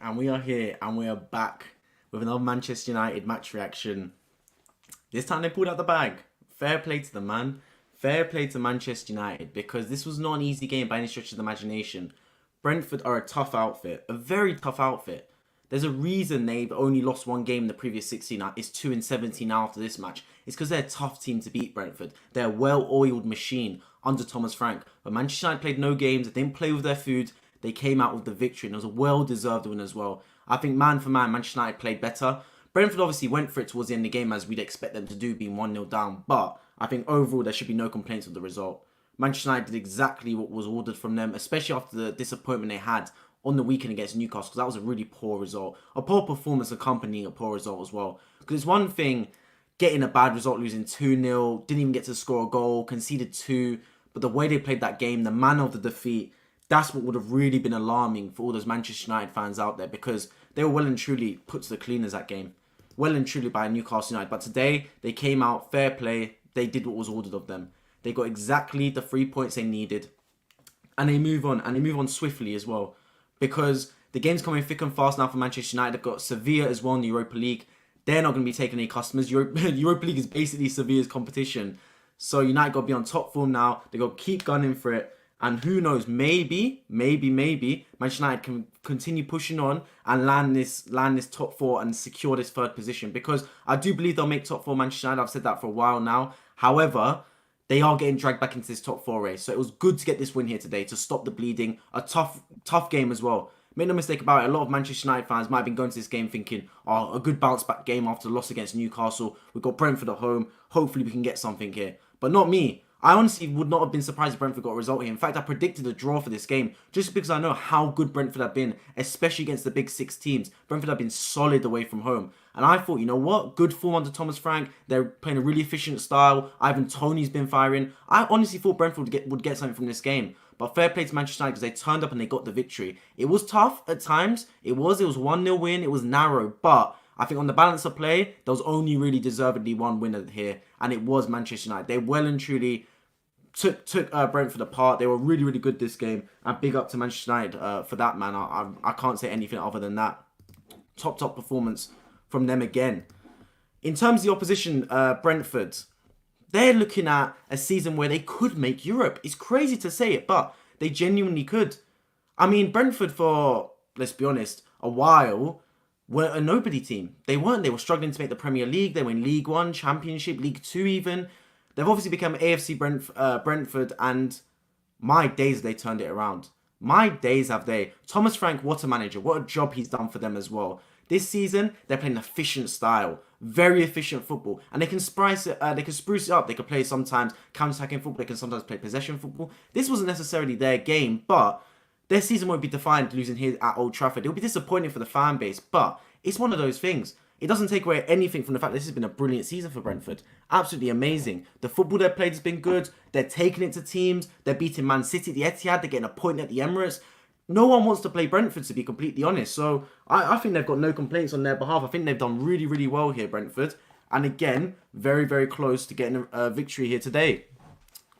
And we are here and we are back with another Manchester United match reaction. This time they pulled out the bag. Fair play to the man. Fair play to Manchester United because this was not an easy game by any stretch of the imagination. Brentford are a tough outfit, a very tough outfit. There's a reason they've only lost one game in the previous 16. It's 2-17 after this match. It's because they're a tough team to beat, Brentford. They're a well-oiled machine under Thomas Frank. But Manchester United played no games. They didn't play with their food. They came out with the victory, and it was a well-deserved win as well. I think man for man, Manchester United played better. Brentford obviously went for it towards the end of the game, as we'd expect them to do, being 1-0 down. But I think overall there should be no complaints with the result. Manchester United did exactly what was ordered from them, especially after the disappointment they had on the weekend against Newcastle, because that was a really poor result. A poor performance accompanying a poor result as well. Because it's one thing getting a bad result, losing 2-0, didn't even get to score a goal, conceded 2. But the way they played that game, the manner of the defeat, that's what would have really been alarming for all those Manchester United fans out there, because they were well and truly put to the cleaners that game. Well and truly by Newcastle United. But today, they came out, fair play. They did what was ordered of them. They got exactly the 3 points they needed. And they move on. And they move on swiftly as well. Because the game's coming thick and fast now for Manchester United. They've got Sevilla as well in the Europa League. They're not going to be taking any customers. Europa League is basically Sevilla's competition. So United got to be on top form now. They got to keep gunning for it. And who knows, maybe Manchester United can continue pushing on and land this top 4 and secure this third position. Because I do believe they'll make top 4 Manchester United. I've said that for a while now. However, they are getting dragged back into this top 4 race. So it was good to get this win here today to stop the bleeding. A tough game as well. Make no mistake about it, a lot of Manchester United fans might have been going to this game thinking, oh, a good bounce back game after the loss against Newcastle. We've got Brentford at home. Hopefully we can get something here. But not me. I honestly would not have been surprised if Brentford got a result here. In fact, I predicted a draw for this game just because I know how good Brentford have been, especially against the big 6 teams. Brentford have been solid away from home. And I thought, you know what? Good form under Thomas Frank. They're playing a really efficient style. Ivan Toney's been firing. I honestly thought Brentford would get something from this game. But fair play to Manchester United because they turned up and they got the victory. It was tough at times. It was 1-0 win. It was narrow. But I think on the balance of play, there was only really deservedly one winner here. And it was Manchester United. They well and truly took Brentford apart. They were really good this game. And big up to Manchester United for that, man. I can't say anything other than that. Top performance from them again. In terms of the opposition, Brentford, they're looking at a season where they could make Europe. It's crazy to say it, but they genuinely could. I mean, Brentford for, let's be honest, a while were a nobody team. They weren't. They were struggling to make the Premier League. They were in League 1, Championship, League 2 even. They've obviously become AFC Brentford, and my days they turned it around. My days have they. Thomas Frank, what a manager. What a job he's done for them as well. This season, they're playing an efficient style. Very efficient football. And they can spruce it up. They can play sometimes counter-attacking football. They can sometimes play possession football. This wasn't necessarily their game, but their season won't be defined losing here at Old Trafford. It'll be disappointing for the fan base, but it's one of those things. It doesn't take away anything from the fact that this has been a brilliant season for Brentford. Absolutely amazing. The football they've played has been good. They're taking it to teams. They're beating Man City at the Etihad. They're getting a point at the Emirates. No one wants to play Brentford, to be completely honest. So I think they've got no complaints on their behalf. I think they've done really well here, Brentford. And again, very close to getting a victory here today.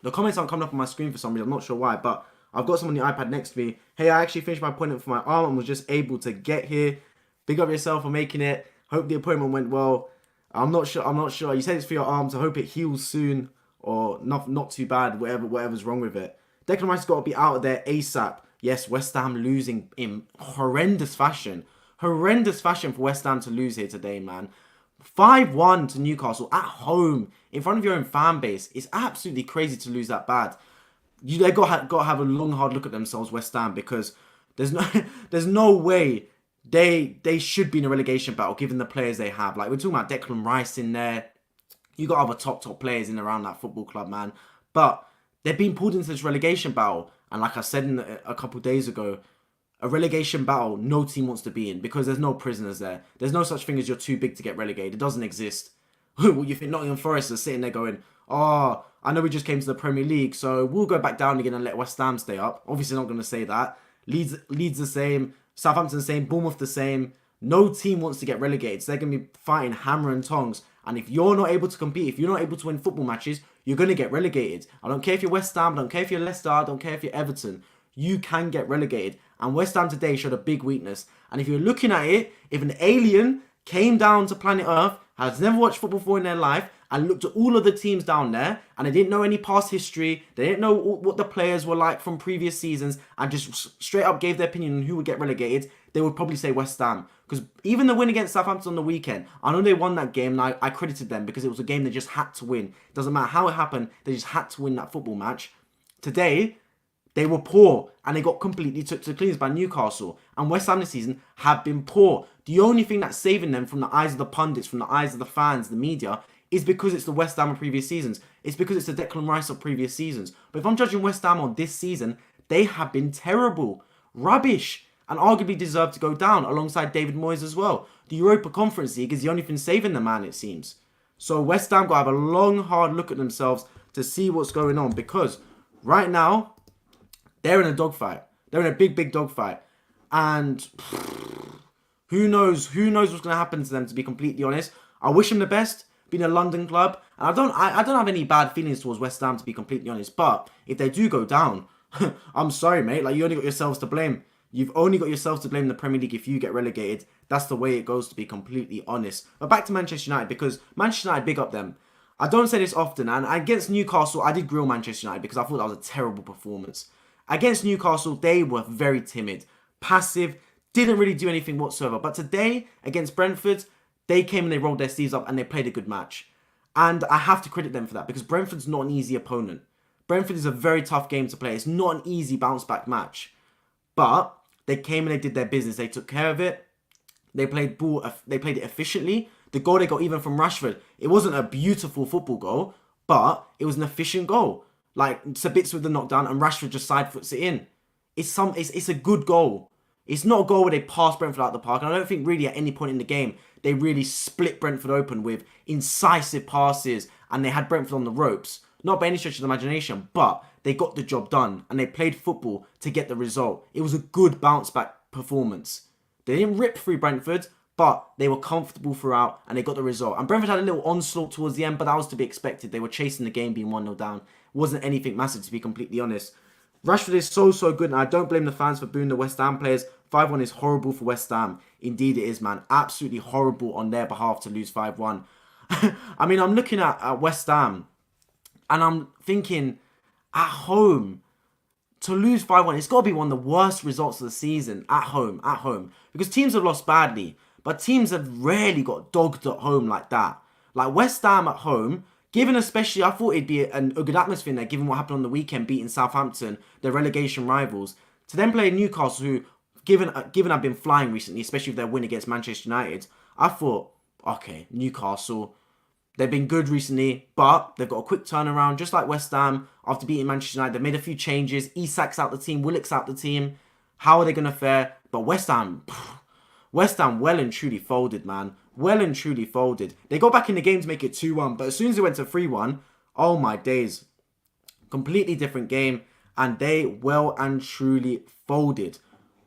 The comments aren't coming up on my screen for some reason. I'm not sure why, but I've got someone on the iPad next to me. Hey, I actually finished my appointment for my arm and was just able to get here. Big up yourself for making it. Hope the appointment went well. I'm not sure. You said it's for your arms. I hope it heals soon, or not too bad. Whatever's wrong with it. Declan Rice got to be out of there ASAP. Yes, West Ham losing in horrendous fashion. Horrendous fashion for West Ham to lose here today, man. 5-1 to Newcastle at home in front of your own fan base. It's absolutely crazy to lose that bad. They got to have a long, hard look at themselves, West Ham, because there's no way they should be in a relegation battle given the players they have. Like, we're talking about Declan Rice in there. You got other top players in around that football club, man. But they're being pulled into this relegation battle. And like I said a couple of days ago, a relegation battle no team wants to be in because there's no prisoners there. There's no such thing as you're too big to get relegated. It doesn't exist. Well, you think Nottingham Forest are sitting there going, oh, I know we just came to the Premier League, so we'll go back down again and let West Ham stay up. Obviously not going to say that. Leeds the same. Southampton the same. Bournemouth the same. No team wants to get relegated. So they're going to be fighting hammer and tongs. And if you're not able to compete, if you're not able to win football matches, you're going to get relegated. I don't care if you're West Ham. I don't care if you're Leicester. I don't care if you're Everton. you can get relegated. And West Ham today showed a big weakness. And if you're looking at it, if an alien came down to planet Earth, has never watched football before in their life, and looked at all of the teams down there, and they didn't know any past history, they didn't know what the players were like from previous seasons, and just straight up gave their opinion on who would get relegated, they would probably say West Ham. Because even the win against Southampton on the weekend, I know they won that game, and I credited them because it was a game they just had to win. Doesn't matter how it happened, they just had to win that football match. Today, they were poor, and they got completely took to cleans by Newcastle. And West Ham this season have been poor. The only thing that's saving them from the eyes of the pundits, from the eyes of the fans, the media, is because it's the West Ham of previous seasons. It's because it's the Declan Rice of previous seasons. But if I'm judging West Ham on this season, they have been terrible, rubbish, and arguably deserve to go down alongside David Moyes as well. The Europa Conference League is the only thing saving the man, it seems. So West Ham got to have a long, hard look at themselves to see what's going on, because right now, they're in a dogfight. They're in a big, big dogfight. And who knows what's going to happen to them, to be completely honest. I wish them the best, being a London club. And I don't have any bad feelings towards West Ham, to be completely honest. But if they do go down, I'm sorry, mate. Like, you only got yourselves to blame. You've only got yourselves to blame in the Premier League if you get relegated. That's the way it goes, to be completely honest. But back to Manchester United, because Manchester United, big up them. I don't say this often, and against Newcastle, I did grill Manchester United because I thought that was a terrible performance. Against Newcastle, they were very timid, passive, didn't really do anything whatsoever. But today, against Brentford, they came and they rolled their sleeves up and they played a good match. And I have to credit them for that, because Brentford's not an easy opponent. Brentford is a very tough game to play. It's not an easy bounce-back match. But they came and they did their business. They took care of it. They played it efficiently. The goal they got even from Rashford, it wasn't a beautiful football goal, but it was an efficient goal. Like, Sabitzer with the knockdown and Rashford just side foots it in. It's a good goal. It's not a goal where they pass Brentford out the park. And I don't think really at any point in the game they really split Brentford open with incisive passes and they had Brentford on the ropes. Not by any stretch of the imagination, but they got the job done and they played football to get the result. It was a good bounce back performance. They didn't rip through Brentford, but they were comfortable throughout and they got the result. And Brentford had a little onslaught towards the end, but that was to be expected. They were chasing the game, being 1-0 down. Wasn't anything massive, to be completely honest. Rashford is so good, and I don't blame the fans for booing the West Ham players. 5-1 is horrible for West Ham. Indeed it is, man. Absolutely horrible on their behalf to lose 5-1. I mean, I'm looking at West Ham, and I'm thinking, at home, to lose 5-1, it's got to be one of the worst results of the season at home. Because teams have lost badly, but teams have rarely got dogged at home like that. Like West Ham at home, given especially, I thought it'd be a good atmosphere in there, given what happened on the weekend, beating Southampton, their relegation rivals. To then play Newcastle, who, given I've been flying recently, especially with their win against Manchester United, I thought, okay, Newcastle, they've been good recently, but they've got a quick turnaround, just like West Ham. After beating Manchester United, they've made a few changes. Isak's out the team, Willock's out the team. How are they going to fare? But West Ham well and truly folded, man. Well and truly folded. They got back in the game to make it 2-1, but as soon as it went to 3-1, oh my days. Completely different game, and they well and truly folded.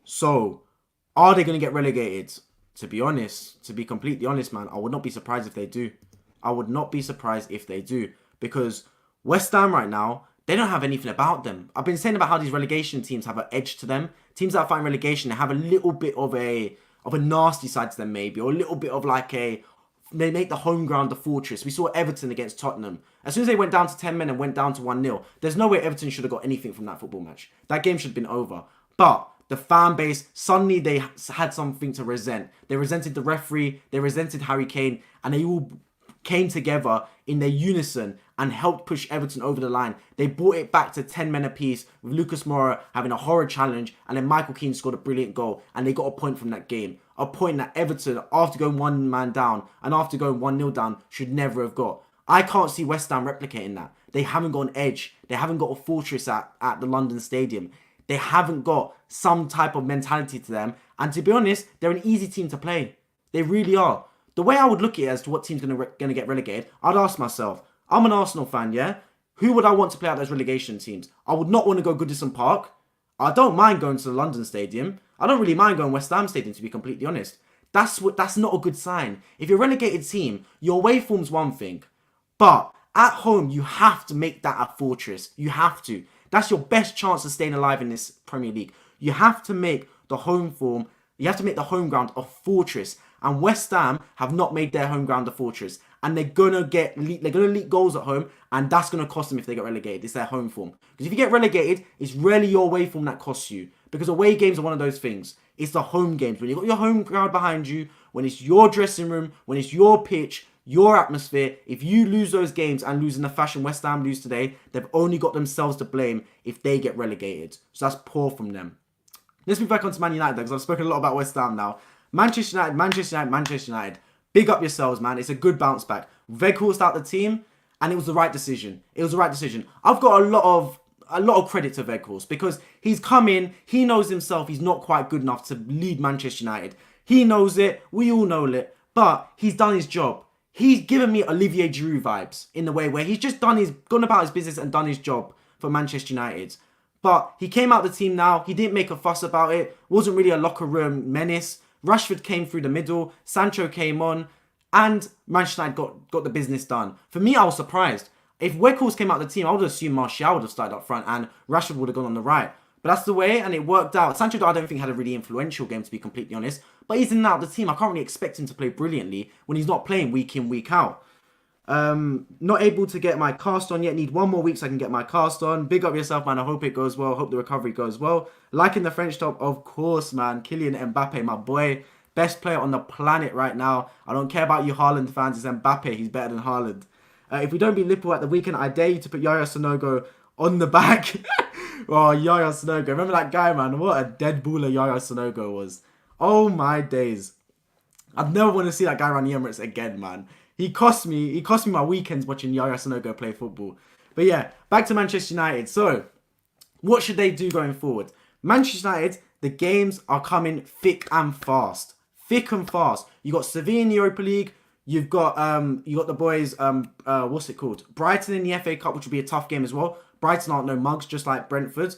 So, are they going to get relegated? To be completely honest, man, I would not be surprised if they do. I would not be surprised if they do. Because West Ham right now, they don't have anything about them. I've been saying about how these relegation teams have an edge to them. Teams that fight relegation, they have a little bit of a nasty side to them maybe. Or a little bit of like they make the home ground the fortress. We saw Everton against Tottenham. As soon as they went down to 10 men and went down to 1-0, there's no way Everton should have got anything from that football match. That game should have been over. But the fan base, suddenly they had something to resent. They resented the referee, they resented Harry Kane, and they all came together in their unison and helped push Everton over the line. They brought it back to 10 men apiece, with Lucas Moura having a horror challenge, and then Michael Keane scored a brilliant goal, and they got a point from that game. A point that Everton, after going 1 man down and after going 1-0 down, should never have got. I can't see West Ham replicating that. They haven't got an edge. They haven't got a fortress at the London Stadium. They haven't got some type of mentality to them. And to be honest, they're an easy team to play. They really are. The way I would look at it as to what team's going to get relegated, I'd ask myself, I'm an Arsenal fan, yeah? Who would I want to play out those relegation teams? I would not want to go Goodison Park. I don't mind going to the London Stadium. I don't really mind going West Ham Stadium, to be completely honest. That's not a good sign. If you're a relegated team, your away form's one thing. But at home, you have to make that a fortress. You have to. That's your best chance of staying alive in this Premier League. You have to make the home form, you have to make the home ground a fortress. And West Ham have not made their home ground a fortress. And they're gonna leak goals at home, and that's gonna cost them if they get relegated. It's their home form. Because if you get relegated, it's rarely your away form that costs you. Because away games are one of those things. It's the home games. When you've got your home crowd behind you, when it's your dressing room, when it's your pitch, your atmosphere, if you lose those games and lose in the fashion West Ham lose today, they've only got themselves to blame if they get relegated. So that's poor from them. Let's move back on to Man United, because I've spoken a lot about West Ham now. Manchester United. Big up yourselves, man. It's a good bounce back. Weghorst out the team, and it was the right decision. I've got a lot of credit to Weghorst, because he's come in, he knows himself he's not quite good enough to lead Manchester United. He knows it, we all know it, but he's done his job. He's given me Olivier Giroud vibes in the way where he's just gone about his business and done his job for Manchester United. But he came out the team now, he didn't make a fuss about it, wasn't really a locker room menace. Rashford came through the middle, Sancho came on, and Manchester United got the business done. For me, I was surprised. If Weghorst came out the team, I would have assumed Martial would have started up front and Rashford would have gone on the right. But that's the way, and it worked out. Sancho, I don't think, had a really influential game, to be completely honest. But he's in and out of the team. I can't really expect him to play brilliantly when he's not playing week in, week out. Not able to get my cast on yet. Need one more week so I can get my cast on. Big up yourself, man. I hope it goes well. Hope the recovery goes well. Liking the French top, of course, man. Kylian Mbappe, my boy. Best player on the planet right now. I don't care about you Haaland fans. It's Mbappe. He's better than Haaland. If we don't beat Liverpool at the weekend, I dare you to put Yaya Sanogo on the back. Oh, Yaya Sanogo. Remember that guy, man? What a dead baller Yaya Sanogo was. Oh, my days. I'd never want to see that guy around the Emirates again, man. He cost me my weekends watching Yaya Sanogo play football. But yeah, back to Manchester United. So, what should they do going forward? Manchester United, the games are coming thick and fast. Thick and fast. You got Sevilla in the Europa League. You've got the boys, what's it called? Brighton in the FA Cup, which will be a tough game as well. Brighton aren't no mugs, just like Brentford.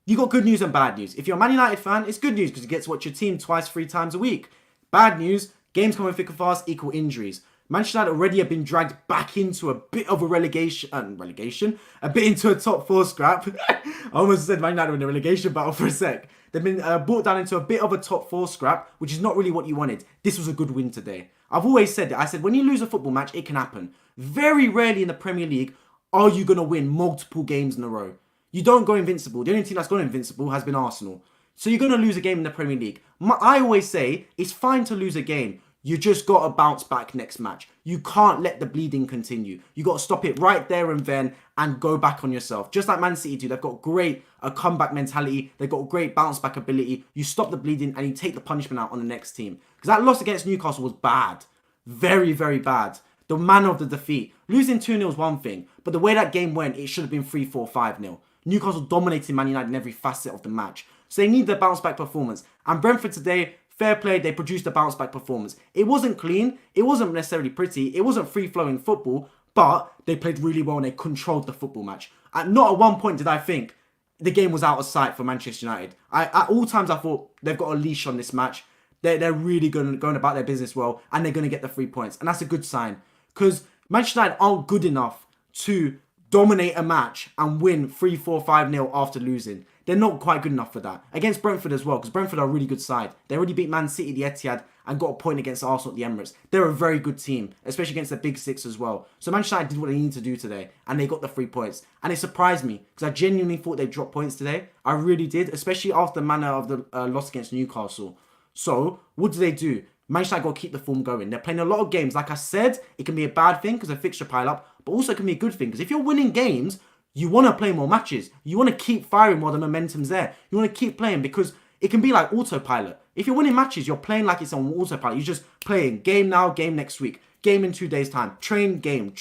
You got good news and bad news. If you're a Man United fan, it's good news because you get to watch your team twice, 3 times a week. Bad news, games coming thick and fast equal injuries. Manchester United already have been dragged back into a bit of a a bit into a top 4 scrap. I almost said Man United in a relegation battle for a sec. They've been brought down into a bit of a top 4 scrap, which is not really what you wanted. This was a good win today. I've always said that. I said, when you lose a football match, it can happen. Very rarely in the Premier League are you going to win multiple games in a row. You don't go invincible. The only team that's gone invincible has been Arsenal. So you're going to lose a game in the Premier League. I always say, it's fine to lose a game. You just got to bounce back next match. You can't let the bleeding continue. You got to stop it right there and then and go back on yourself. Just like Man City do. They've got great comeback mentality. They've got great bounce back ability. You stop the bleeding and you take the punishment out on the next team. Because that loss against Newcastle was bad. Very, very bad. The manner of the defeat. Losing 2-0 is one thing. But the way that game went, it should have been 3-4, 5-0. Newcastle dominated Man United in every facet of the match. So they need the bounce back performance. And Brentford today, fair play, they produced a bounce back performance. It wasn't clean, it wasn't necessarily pretty, it wasn't free-flowing football, but they played really well and they controlled the football match. Not at one point did I think the game was out of sight for Manchester United. At all times I thought they've got a leash on this match. They're really going about their business well and they're going to get the 3 points. And that's a good sign. Because Manchester United aren't good enough to dominate a match and win 3-4, 5-0 after losing. They're not quite good enough for that. Against Brentford as well, because Brentford are a really good side. They already beat Man City, the Etihad, and got a point against Arsenal at the Emirates. They're a very good team, especially against the Big Six as well. So Manchester United did what they needed to do today, and they got the 3 points. And it surprised me, because I genuinely thought they'd drop points today. I really did, especially after the manner of the loss against Newcastle. So, what do? Manchester United got to keep the form going. They're playing a lot of games. Like I said, it can be a bad thing because of fixture pile-up, but also it can be a good thing. Because if you're winning games, you want to play more matches. You want to keep firing while the momentum's there. You want to keep playing because it can be like autopilot. If you're winning matches, you're playing like it's on autopilot. You're just playing game now, game next week, game in 2 days' time. Train, game,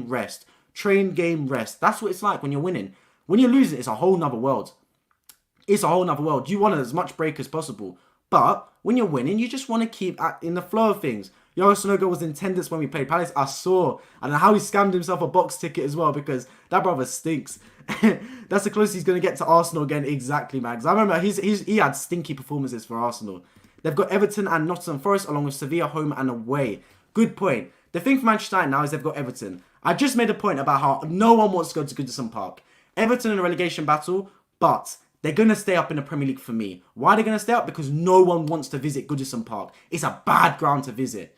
rest. Train, game, rest. That's what it's like when you're winning. When you're losing, it's a whole nother world. It's a whole nother world. You want as much break as possible. But when you're winning, you just want to keep in the flow of things. Yaya Sanogo was in attendance when we played Palace. I saw. And how he scammed himself a box ticket as well because that brother stinks. That's the closest he's going to get to Arsenal again. Exactly, man. Because I remember he had stinky performances for Arsenal. They've got Everton and Nottingham Forest along with Sevilla home and away. Good point. The thing for Manchester United now is they've got Everton. I just made a point about how no one wants to go to Goodison Park. Everton in a relegation battle, but they're going to stay up in the Premier League for me. Why are they going to stay up? Because no one wants to visit Goodison Park. It's a bad ground to visit.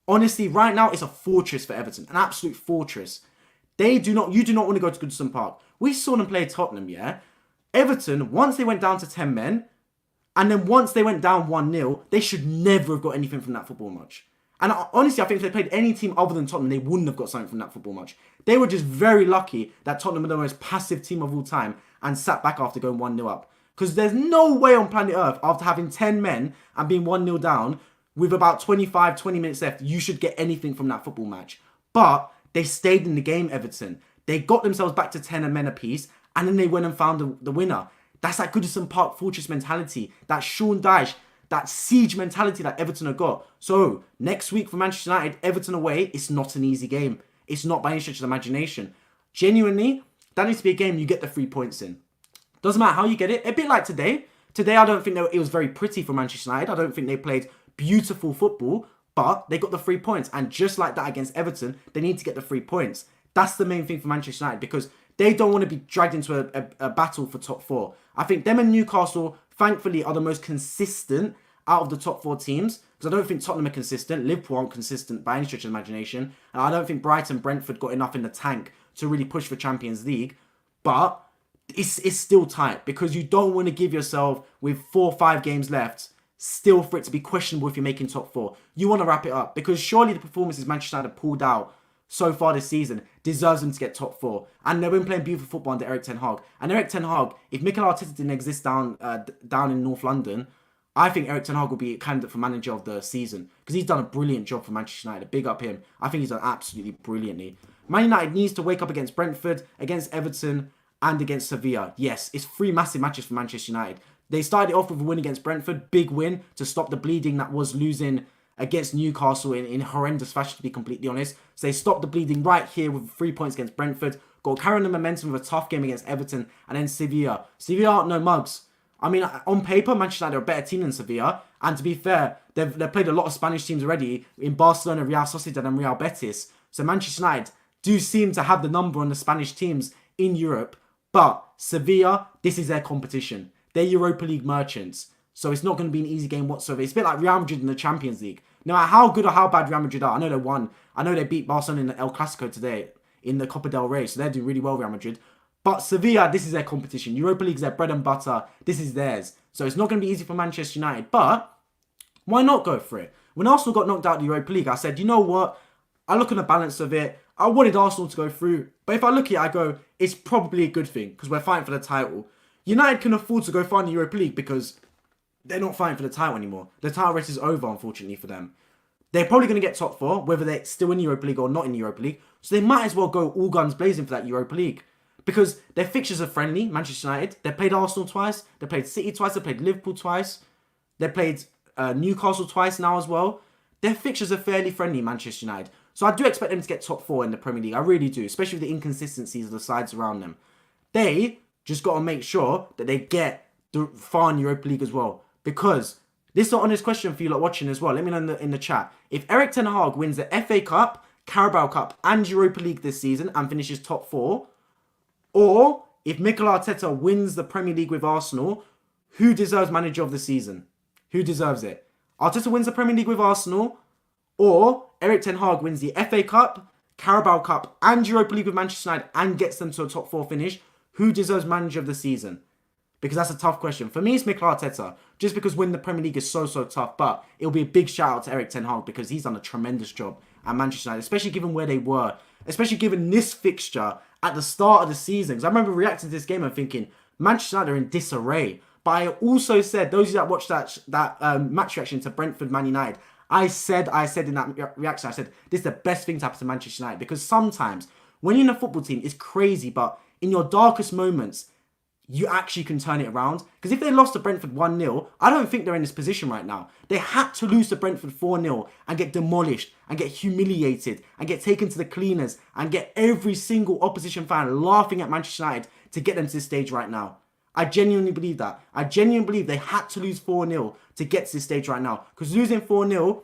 Honestly, right now, it's a fortress for Everton. An absolute fortress. You do not want to go to Goodison Park. We saw them play Tottenham, yeah? Everton, once they went down to 10 men, and then once they went down 1-0, they should never have got anything from that football match. And honestly, I think if they played any team other than Tottenham, they wouldn't have got something from that football match. They were just very lucky that Tottenham were the most passive team of all time and sat back after going 1-0 up. Because there's no way on planet Earth, after having 10 men and being 1-0 20 minutes left, you should get anything from that football match. But they stayed in the game, Everton. They got themselves back to 10 men apiece, and then they went and found the winner. That's that Goodison Park fortress mentality, that Sean Dyche, that siege mentality that Everton have got. So, next week for Manchester United, Everton away, it's not an easy game. It's not by any stretch of the imagination. Genuinely, that needs to be a game you get the 3 points in. Doesn't matter how you get it. A bit like today. Today, I don't think it was very pretty for Manchester United. I don't think they played beautiful football, but they got the 3 points. And just like that against Everton, they need to get the 3 points. That's the main thing for Manchester United, because they don't want to be dragged into a battle for top 4. I think them and Newcastle, thankfully, are the most consistent out of the top 4 teams. Because I don't think Tottenham are consistent. Liverpool aren't consistent by any stretch of the imagination. And I don't think Brighton, Brentford got enough in the tank to really push for Champions League. But it's still tight, because you don't want to give yourself, with 4 or 5 games left, still for it to be questionable if you're making top 4. You want to wrap it up, because surely the performances Manchester United have pulled out so far this season deserves them to get top 4. And they've been playing beautiful football under Erik ten Hag. And Erik ten Hag, if Mikel Arteta didn't exist down in North London, I think Erik ten Hag will be a candidate for manager of the season, because he's done a brilliant job for Manchester United. Big up him. I think he's done absolutely brilliantly. Man United needs to wake up against Brentford, against Everton, and against Sevilla. Yes, it's 3 massive matches for Manchester United. They started it off with a win against Brentford. Big win to stop the bleeding that was losing against Newcastle in horrendous fashion, to be completely honest. So they stopped the bleeding right here with 3 points against Brentford. Got carrying the momentum with a tough game against Everton. And then Sevilla. Sevilla aren't no mugs. I mean, on paper, Manchester United are a better team than Sevilla. And to be fair, they've played a lot of Spanish teams already in Barcelona, Real Sociedad and Real Betis. So Manchester United do seem to have the number on the Spanish teams in Europe. But Sevilla, this is their competition. They're Europa League merchants. So it's not going to be an easy game whatsoever. It's a bit like Real Madrid in the Champions League. No matter how good or how bad Real Madrid are, I know they won. I know they beat Barcelona in the El Clasico today in the Copa del Rey. So they're doing really well, Real Madrid. But Sevilla, this is their competition. Europa League is their bread and butter. This is theirs. So it's not going to be easy for Manchester United. But why not go for it? When Arsenal got knocked out of the Europa League, I said, you know what? I look on the balance of it. I wanted Arsenal to go through. But if I look at it, I go, it's probably a good thing, because we're fighting for the title. United can afford to go find the Europa League because they're not fighting for the title anymore. The title race is over, unfortunately, for them. They're probably going to get top 4, whether they're still in the Europa League or not in the Europa League. So they might as well go all guns blazing for that Europa League. Because their fixtures are friendly, Manchester United. They played Arsenal twice. They played City twice. They played Liverpool twice. They played Newcastle twice now as well. Their fixtures are fairly friendly, Manchester United. So I do expect them to get top 4 in the Premier League. I really do, especially with the inconsistencies of the sides around them. They just got to make sure that they get far in Europa League as well. Because this is an honest question for you lot watching as well. Let me know in the chat. If Erik ten Hag wins the FA Cup, Carabao Cup and Europa League this season and finishes top 4, or if Mikel Arteta wins the Premier League with Arsenal, who deserves manager of the season? Who deserves it? Arteta wins the Premier League with Arsenal, or Erik ten Hag wins the FA Cup, Carabao Cup and Europa League with Manchester United and gets them to a top 4 finish. Who deserves manager of the season? Because that's a tough question. For me, it's Mikel Arteta. Just because winning the Premier League is so tough. But it'll be a big shout out to Erik ten Hag, because he's done a tremendous job at Manchester United, especially given where they were. Especially given this fixture at the start of the season. Because I remember reacting to this game and thinking, Manchester United are in disarray. But I also said, those of you that watched that match reaction to Brentford Man United, I said in that reaction, I said, this is the best thing to happen to Manchester United. Because sometimes, when you're in a football team, it's crazy, but in your darkest moments, you actually can turn it around. Because if they lost to Brentford 1-0, I don't think they're in this position right now. They had to lose to Brentford 4-0 and get demolished and get humiliated and get taken to the cleaners and get every single opposition fan laughing at Manchester United to get them to this stage right now. I genuinely believe that. I genuinely believe they had to lose 4-0 to get to this stage right now. Because losing 4-0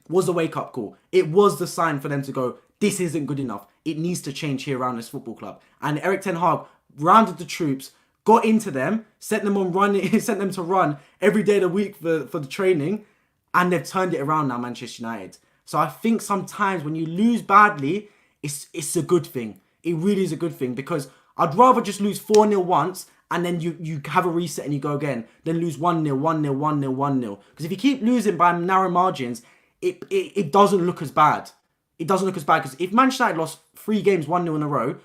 was a wake-up call. It was the sign for them to go, this isn't good enough. It needs to change here around this football club. And Erik ten Hag rounded the troops, got into them, sent them on running, sent them to run every day of the week for the training, and they've turned it around now, Manchester United. So I think sometimes when you lose badly, it's a good thing. It really is a good thing, because I'd rather just lose 4-0 once and then you have a reset and you go again than lose 1-0, 1-0, 1-0, 1-0. Because if you keep losing by narrow margins, it doesn't look as bad. It doesn't look as bad, because if Manchester United lost 3 games 1-0 in a row,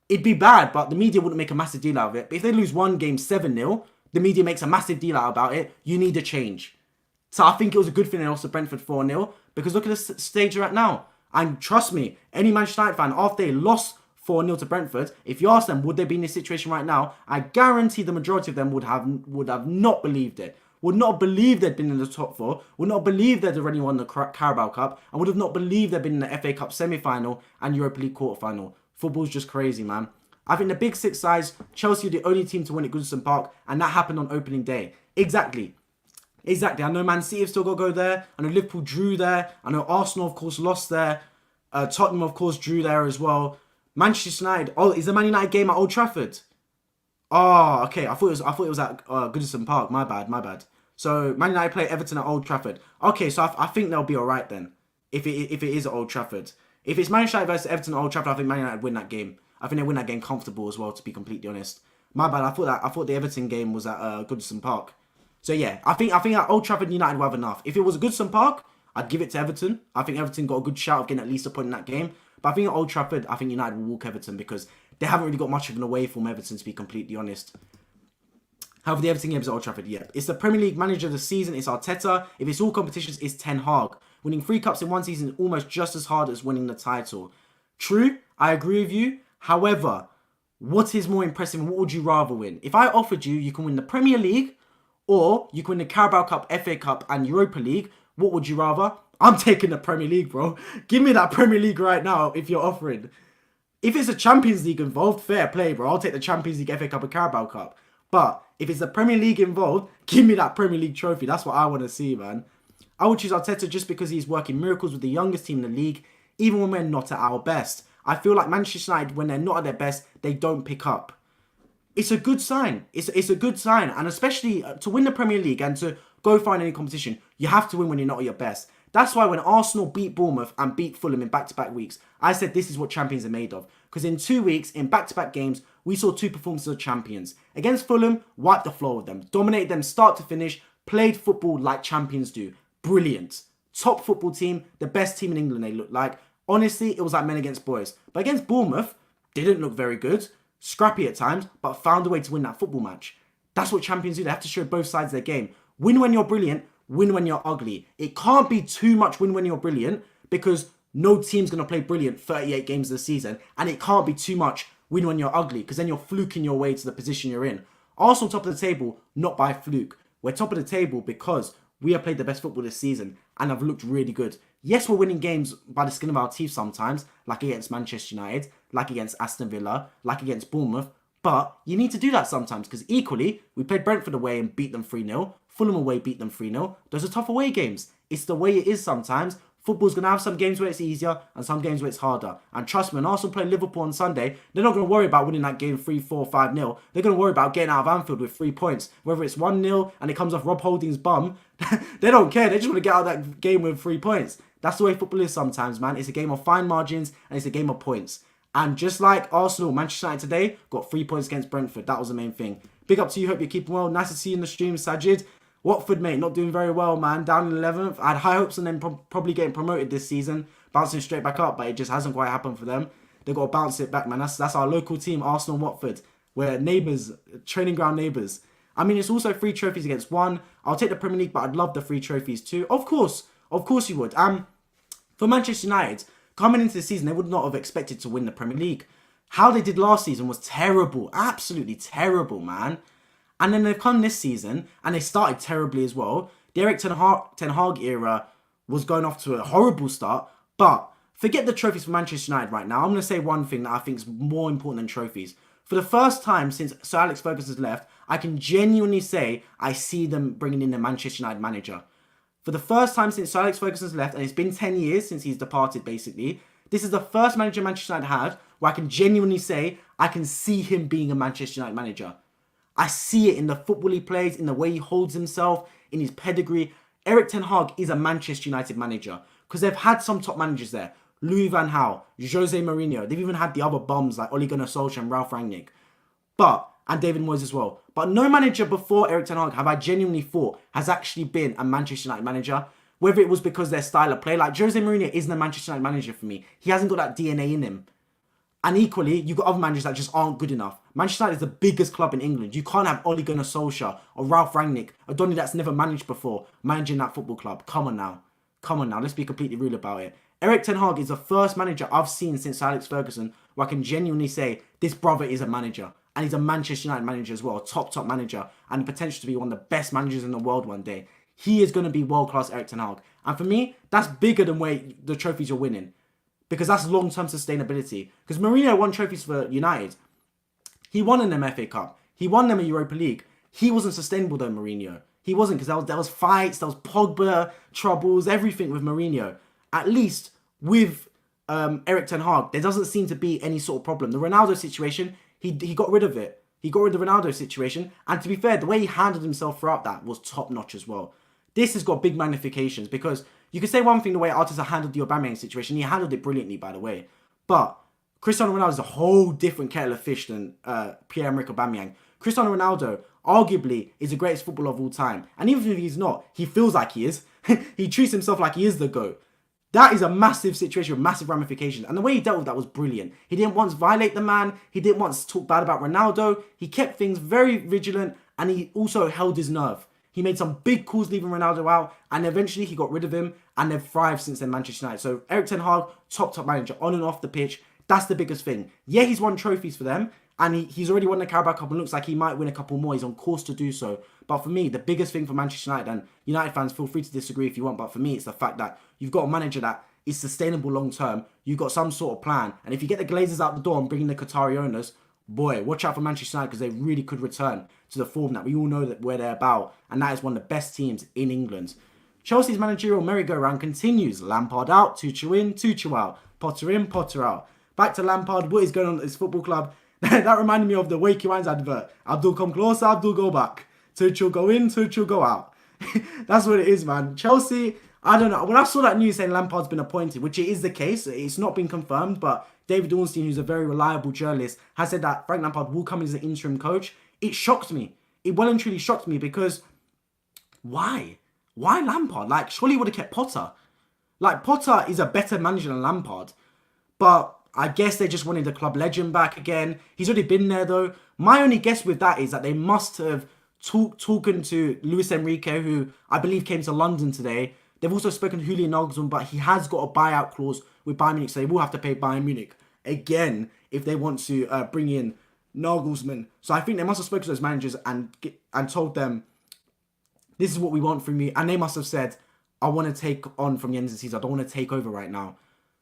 it'd be bad, but the media wouldn't make a massive deal out of it. But if they lose one game 7-0, the media makes a massive deal out about it. You need a change. So I think it was a good thing they lost to Brentford 4-0, because look at the stage they're at now. And trust me, any Manchester United fan, after they lost 4-0 to Brentford, if you ask them, would they be in this situation right now? I guarantee the majority of them would have not believed it. Would not believe they'd been in the top 4, would not believe they'd already won the Carabao Cup, and would have not believed they'd been in the FA Cup semi-final and Europa League quarter-final. Football's just crazy, man. I think the big 6 sides, Chelsea are the only team to win at Goodison Park, and that happened on opening day. Exactly. I know Man City have still got to go there. I know Liverpool drew there. I know Arsenal, of course, lost there. Tottenham, of course, drew there as well. Manchester United. Oh, is the Man United game at Old Trafford? Oh, okay. I thought it was at Goodison Park. My bad. So Man United play Everton at Old Trafford. Okay, so I think they'll be all right then. If it is at Old Trafford. If it's Manchester United versus Everton at Old Trafford, I think Man United win that game. I think they win that game comfortable as well, to be completely honest. My bad. I thought the Everton game was at Goodison Park. So yeah, I think at Old Trafford United will have enough. If it was a Goodison Park, I'd give it to Everton. I think Everton got a good shout of getting at least a point in that game. But I think at Old Trafford, I think United will walk Everton, because they haven't really got much of an away from Everton, to be completely honest. However, the Everton games at Old Trafford, yeah. It's the Premier League manager of the season, it's Arteta. If it's all competitions, it's Ten Hag. Winning 3 cups in one season is almost just as hard as winning the title. True, I agree with you. However, what is more impressive and what would you rather win? If I offered you can win the Premier League, or you can win the Carabao Cup, FA Cup and Europa League, what would you rather? I'm taking the Premier League, bro. Give me that Premier League right now if you're offering. If it's a Champions League involved, fair play, bro. I'll take the Champions League, FA Cup and Carabao Cup. But if it's the Premier League involved, give me that Premier League trophy. That's what I want to see, man. I would choose Arteta just because he's working miracles with the youngest team in the league, even when we're not at our best. I feel like Manchester United, when they're not at their best, they don't pick up. It's a good sign. It's a good sign. And especially to win the Premier League and to go far in any competition, you have to win when you're not at your best. That's why when Arsenal beat Bournemouth and beat Fulham in back-to-back weeks, I said this is what champions are made of. Because in 2 weeks, in back-to-back games, we saw 2 performances of champions. Against Fulham, wiped the floor with them. Dominated them start to finish. Played football like champions do. Brilliant. Top football team. The best team in England they looked like. Honestly, it was like men against boys. But against Bournemouth, didn't look very good. Scrappy at times, but found a way to win that football match. That's what champions do. They have to show both sides of their game. Win when you're brilliant, win when you're ugly. It can't be too much win when you're brilliant, because no team's going to play brilliant 38 games of the season. And it can't be too much win when you're ugly, because then you're fluking your way to the position you're in. Arsenal top of the table, not by fluke. We're top of the table because we have played the best football this season and have looked really good. Yes, we're winning games by the skin of our teeth sometimes, like against Manchester United, like against Aston Villa, like against Bournemouth. But you need to do that sometimes, because equally, we played Brentford away and beat them 3-0. Fulham away beat them 3-0. Those are tough away games. It's the way it is sometimes. Football's going to have some games where it's easier and some games where it's harder. And trust me, when Arsenal play Liverpool on Sunday, they're not going to worry about winning that game 3-4, 5-0. They're going to worry about getting out of Anfield with 3 points. Whether it's 1-0 and it comes off Rob Holding's bum, they don't care. They just want to get out of that game with 3 points. That's the way football is sometimes, man. It's a game of fine margins and it's a game of points. And just like Arsenal, Manchester United today got 3 points against Brentford. That was the main thing. Big up to you. Hope you're keeping well. Nice to see you in the stream, Sajid. Watford, mate, not doing very well, man. Down in 11th. I had high hopes on them probably getting promoted this season. Bouncing straight back up, but it just hasn't quite happened for them. They've got to bounce it back, man. That's our local team, Arsenal and Watford. We're neighbours, training ground neighbours. I mean, it's also 3 trophies against 1. I'll take the Premier League, but I'd love the 3 trophies too. Of course you would. For Manchester United, coming into the season, they would not have expected to win the Premier League. How they did last season was terrible. Absolutely terrible, man. And then they've come this season, and they started terribly as well. The Eric Ten Hag era was going off to a horrible start. But forget the trophies for Manchester United right now. I'm going to say one thing that I think is more important than trophies. For the first time since Sir Alex Ferguson has left, I can genuinely say I see them bringing in a Manchester United manager. For the first time since Sir Alex Ferguson has left, and it's been 10 years since he's departed basically, this is the first manager Manchester United had where I can genuinely say I can see him being a Manchester United manager. I see it in the football he plays, in the way he holds himself, in his pedigree. Erik ten Hag is a Manchester United manager because they've had some top managers there. Louis van Gaal, Jose Mourinho. They've even had the other bums like Ole Gunnar Solskjaer and Ralf Rangnick. And David Moyes as well. But no manager before Erik ten Hag have I genuinely thought has actually been a Manchester United manager. Whether it was because their style of play. Like Jose Mourinho isn't a Manchester United manager for me. He hasn't got that DNA in him. And equally, you've got other managers that just aren't good enough. Manchester United is the biggest club in England. You can't have Ole Gunnar Solskjaer or Ralf Rangnick, a Donny that's never managed before, managing that football club. Come on now. Let's be completely real about it. Erik ten Hag is the first manager I've seen since Alex Ferguson where I can genuinely say this brother is a manager. And he's a Manchester United manager as well, a top manager, and the potential to be one of the best managers in the world one day. He is going to be world-class Erik ten Hag. And for me, that's bigger than where the trophies you're winning. Because that's long-term sustainability. Because Mourinho won trophies for United. He won them FA Cup. He won them a Europa League. He wasn't sustainable though, Mourinho. He wasn't, because there was fights, there was Pogba troubles, everything with Mourinho. At least with Erik ten Hag, there doesn't seem to be any sort of problem. The Ronaldo situation, he got rid of it. He got rid of the Ronaldo situation. And to be fair, the way he handled himself throughout that was top-notch as well. This has got big magnifications because you could say one thing the way Arteta handled the Aubameyang situation. He handled it brilliantly, by the way. But Cristiano Ronaldo is a whole different kettle of fish than Pierre-Emerick Aubameyang. Cristiano Ronaldo, arguably, is the greatest footballer of all time. And even if he's not, he feels like he is. He treats himself like he is the GOAT. That is a massive situation with massive ramifications. And the way he dealt with that was brilliant. He didn't once violate the man. He didn't once talk bad about Ronaldo. He kept things very vigilant. And he also held his nerve. He made some big calls leaving Ronaldo out. And eventually he got rid of him. And they've thrived since then, Manchester United. So Erik ten Hag, top manager, on and off the pitch. That's the biggest thing. Yeah, he's won trophies for them. And he's already won the Carabao Cup and looks like he might win a couple more. He's on course to do so. But for me, the biggest thing for Manchester United, and United fans, feel free to disagree if you want, but for me, it's the fact that you've got a manager that is sustainable long term. You've got some sort of plan. And if you get the Glazers out the door and bring in the Qatari owners, boy, watch out for Manchester United because they really could return to the form that we all know that where they're about. And that is one of the best teams in England. Chelsea's managerial merry-go-round continues. Lampard out, Tuchel in, Tuchel out. Potter in, Potter out. Back to Lampard. What is going on at this football club? That reminded me of the Wakey Wines advert. Abdul come closer, Abdul go back. Tuchel go in, Tuchel go out. That's what it is, man. Chelsea, I don't know. When I saw that news saying Lampard's been appointed, which it is the case, it's not been confirmed, but David Ornstein, who's a very reliable journalist, has said that Frank Lampard will come in as an interim coach. It shocked me. It well and truly shocked me because why? Why Lampard? Like, surely he would have kept Potter. Like, Potter is a better manager than Lampard. But I guess they just wanted the club legend back again. He's already been there, though. My only guess with that is that they must have talking to Luis Enrique, who I believe came to London today. They've also spoken to Julian Nagelsmann, but he has got a buyout clause with Bayern Munich, so they will have to pay Bayern Munich again if they want to bring in Nagelsmann. So I think they must have spoken to those managers and told them, this is what we want from you. And they must have said, I want to take on from the end of the season. I don't want to take over right now.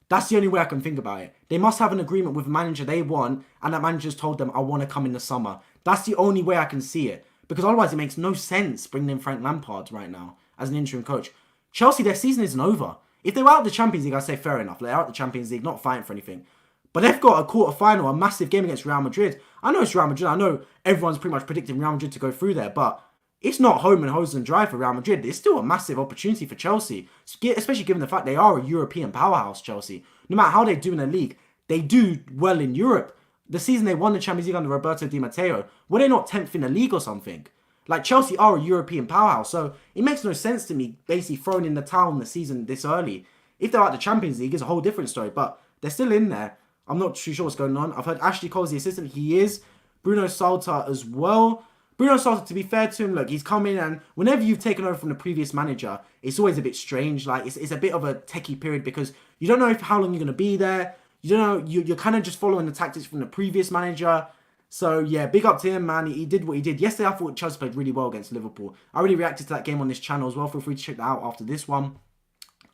That's the only way I can think about it. They must have an agreement with the manager they want, and that manager's told them, I want to come in the summer. That's the only way I can see it. Because otherwise it makes no sense bringing in Frank Lampard right now as an interim coach. Chelsea, their season isn't over. If they were out of the Champions League, I'd say fair enough. They're out of the Champions League, not fighting for anything. But they've got a quarter-final, a massive game against Real Madrid. I know it's Real Madrid. I know everyone's pretty much predicting Real Madrid to go through there, but it's not home and hose and dry for Real Madrid. It's still a massive opportunity for Chelsea, especially given the fact they are a European powerhouse, Chelsea. No matter how they do in the league, they do well in Europe. The season they won the Champions League under Roberto Di Matteo, were they not 10th in the league or something? Like, Chelsea are a European powerhouse, so it makes no sense to me basically throwing in the towel in the season this early. If they're at the Champions League, it's a whole different story, but they're still in there. I'm not too sure what's going on. I've heard Ashley Cole's the assistant. He is. Bruno Salta as well. Bruno Salta, to be fair to him, look, he's come in, and whenever you've taken over from the previous manager, it's always a bit strange. Like, it's a bit of a techie period because you don't know how long you're going to be there. You don't know, you're kind of just following the tactics from the previous manager. So, yeah, big up to him, man. He did what he did. Yesterday, I thought Chelsea played really well against Liverpool. I already reacted to that game on this channel as well. Feel free to check that out after this one.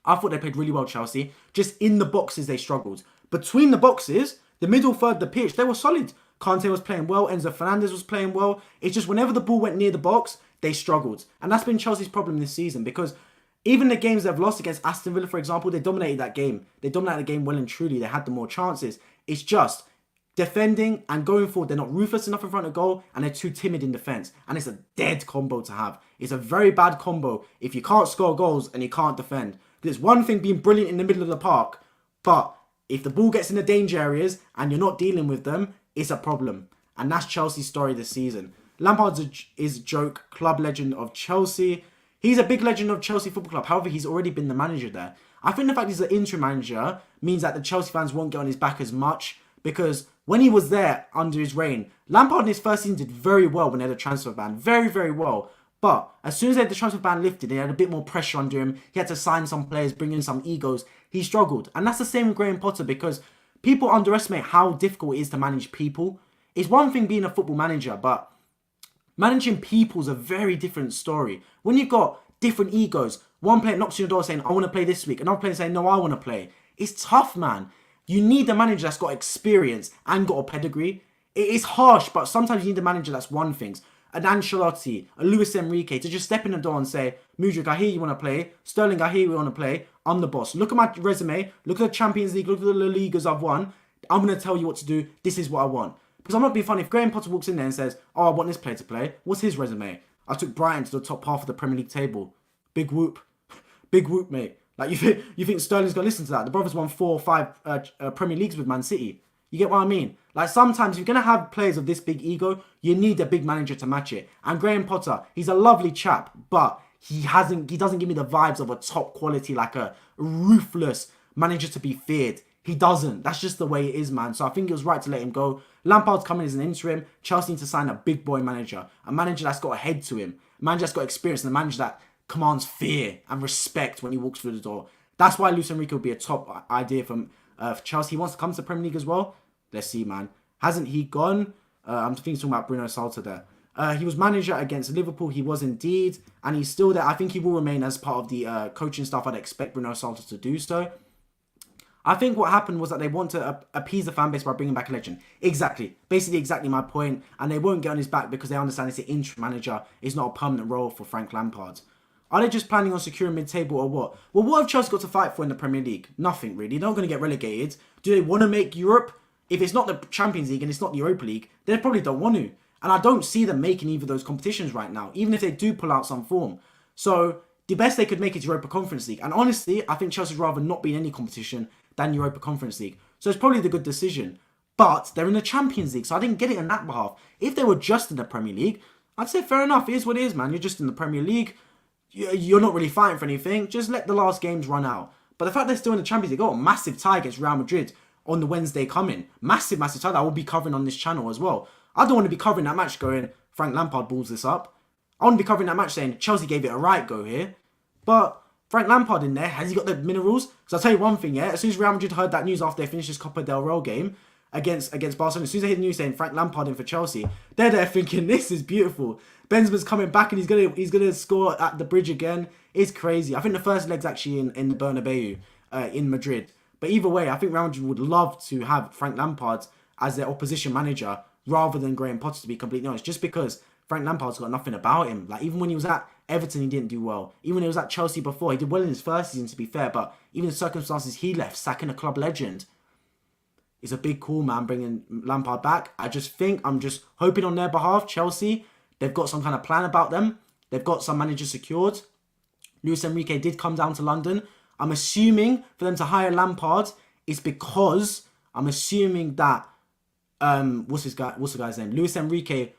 I thought they played really well, Chelsea. Just in the boxes, they struggled. Between the boxes, the middle third of the pitch, they were solid. Kante was playing well. Enzo Fernandez was playing well. It's just whenever the ball went near the box, they struggled. And that's been Chelsea's problem this season because even the games they've lost against Aston Villa, for example, they dominated that game. They dominated the game well and truly. They had the more chances. It's just, defending and going forward, they're not ruthless enough in front of goal and they're too timid in defence. And it's a dead combo to have. It's a very bad combo if you can't score goals and you can't defend. Because it's one thing being brilliant in the middle of the park, but if the ball gets in the danger areas and you're not dealing with them, it's a problem. And that's Chelsea's story this season. Lampard is a joke, club legend of Chelsea. He's a big legend of Chelsea Football Club. However, he's already been the manager there. I think the fact he's an interim manager means that the Chelsea fans won't get on his back as much, because when he was there under his reign, Lampard in his first season did very well when they had a transfer ban. Very, very well. But as soon as they had the transfer ban lifted, they had a bit more pressure under him. He had to sign some players, bring in some egos. He struggled. And that's the same with Graham Potter, because people underestimate how difficult it is to manage people. It's one thing being a football manager, but managing people is a very different story. When you've got different egos, one player knocks on your door saying, I want to play this week. Another player saying, no, I want to play. It's tough, man. You need a manager that's got experience and got a pedigree. It is harsh, but sometimes you need a manager that's won things. An Ancelotti, a Luis Enrique, to just step in the door and say, Mudryk, I hear you want to play. Sterling, I hear you want to play. I'm the boss. Look at my resume. Look at the Champions League. Look at the La Ligas I've won. I'm going to tell you what to do. This is what I want. Because I'm not being funny. If Graham Potter walks in there and says, oh, I want this player to play, what's his resume? I took Brighton to the top half of the Premier League table. Big whoop. Big whoop, mate. Like, you think Sterling's going to listen to that? The brothers won 4 or 5 Premier Leagues with Man City. You get what I mean? Like, sometimes if you're going to have players of this big ego, you need a big manager to match it. And Graham Potter, he's a lovely chap, but he doesn't give me the vibes of a top quality, like a ruthless manager to be feared. He doesn't. That's just the way it is, man. So I think it was right to let him go. Lampard's coming as an interim. Chelsea need to sign a big boy manager. A manager that's got a head to him. A manager that's got experience, and a manager that commands fear and respect when he walks through the door. That's why Luis Enrique would be a top idea for Chelsea. He wants to come to the Premier League as well. Let's see, man. Hasn't he gone? I'm thinking talking about Bruno Salta there. He was manager against Liverpool. He was indeed. And he's still there. I think he will remain as part of the coaching staff. I'd expect Bruno Salta to do so. I think what happened was that they want to appease the fan base by bringing back a legend. Exactly. Basically exactly my point. And they won't get on his back because they understand it's an interim manager. It's not a permanent role for Frank Lampard. Are they just planning on securing mid-table or what? Well, what have Chelsea got to fight for in the Premier League? Nothing, really. They're not going to get relegated. Do they want to make Europe? If it's not the Champions League and it's not the Europa League, they probably don't want to. And I don't see them making either of those competitions right now, even if they do pull out some form. So the best they could make is Europa Conference League. And honestly, I think Chelsea would rather not be in any competition than Europa Conference League. So it's probably the good decision. But they're in the Champions League, so I didn't get it on that behalf. If they were just in the Premier League, I'd say fair enough. It is what it is, man. You're just in the Premier League. You're not really fighting for anything. Just let the last games run out. But the fact they're still in the Champions League, got a massive tie against Real Madrid on the Wednesday coming. Massive, massive tie that I will be covering on this channel as well. I don't want to be covering that match going, Frank Lampard balls this up. I want to be covering that match saying, Chelsea gave it a right go here. But Frank Lampard in there, has he got the minerals? Because I'll tell you one thing, yeah. As soon as Real Madrid heard that news after they finished this Copa del Rey game against Barcelona, as soon as they heard the news saying Frank Lampard in for Chelsea, they're there thinking, this is beautiful. Benzema's coming back and he's gonna score at the bridge again. It's crazy. I think the first leg's actually in the Bernabeu in Madrid. But either way, I think Real Madrid would love to have Frank Lampard as their opposition manager rather than Graham Potter, to be completely honest. Just because Frank Lampard's got nothing about him. Like, even when he was at Everton, he didn't do well. Even when he was at Chelsea before, he did well in his first season, to be fair. But even the circumstances he left, sacking a club legend, is a big call, man, bringing Lampard back. I'm just hoping on their behalf, Chelsea, they've got some kind of plan about them. They've got some managers secured. Luis Enrique did come down to London. I'm assuming for them to hire Lampard is because I'm assuming that what's the guy's name? Luis Enrique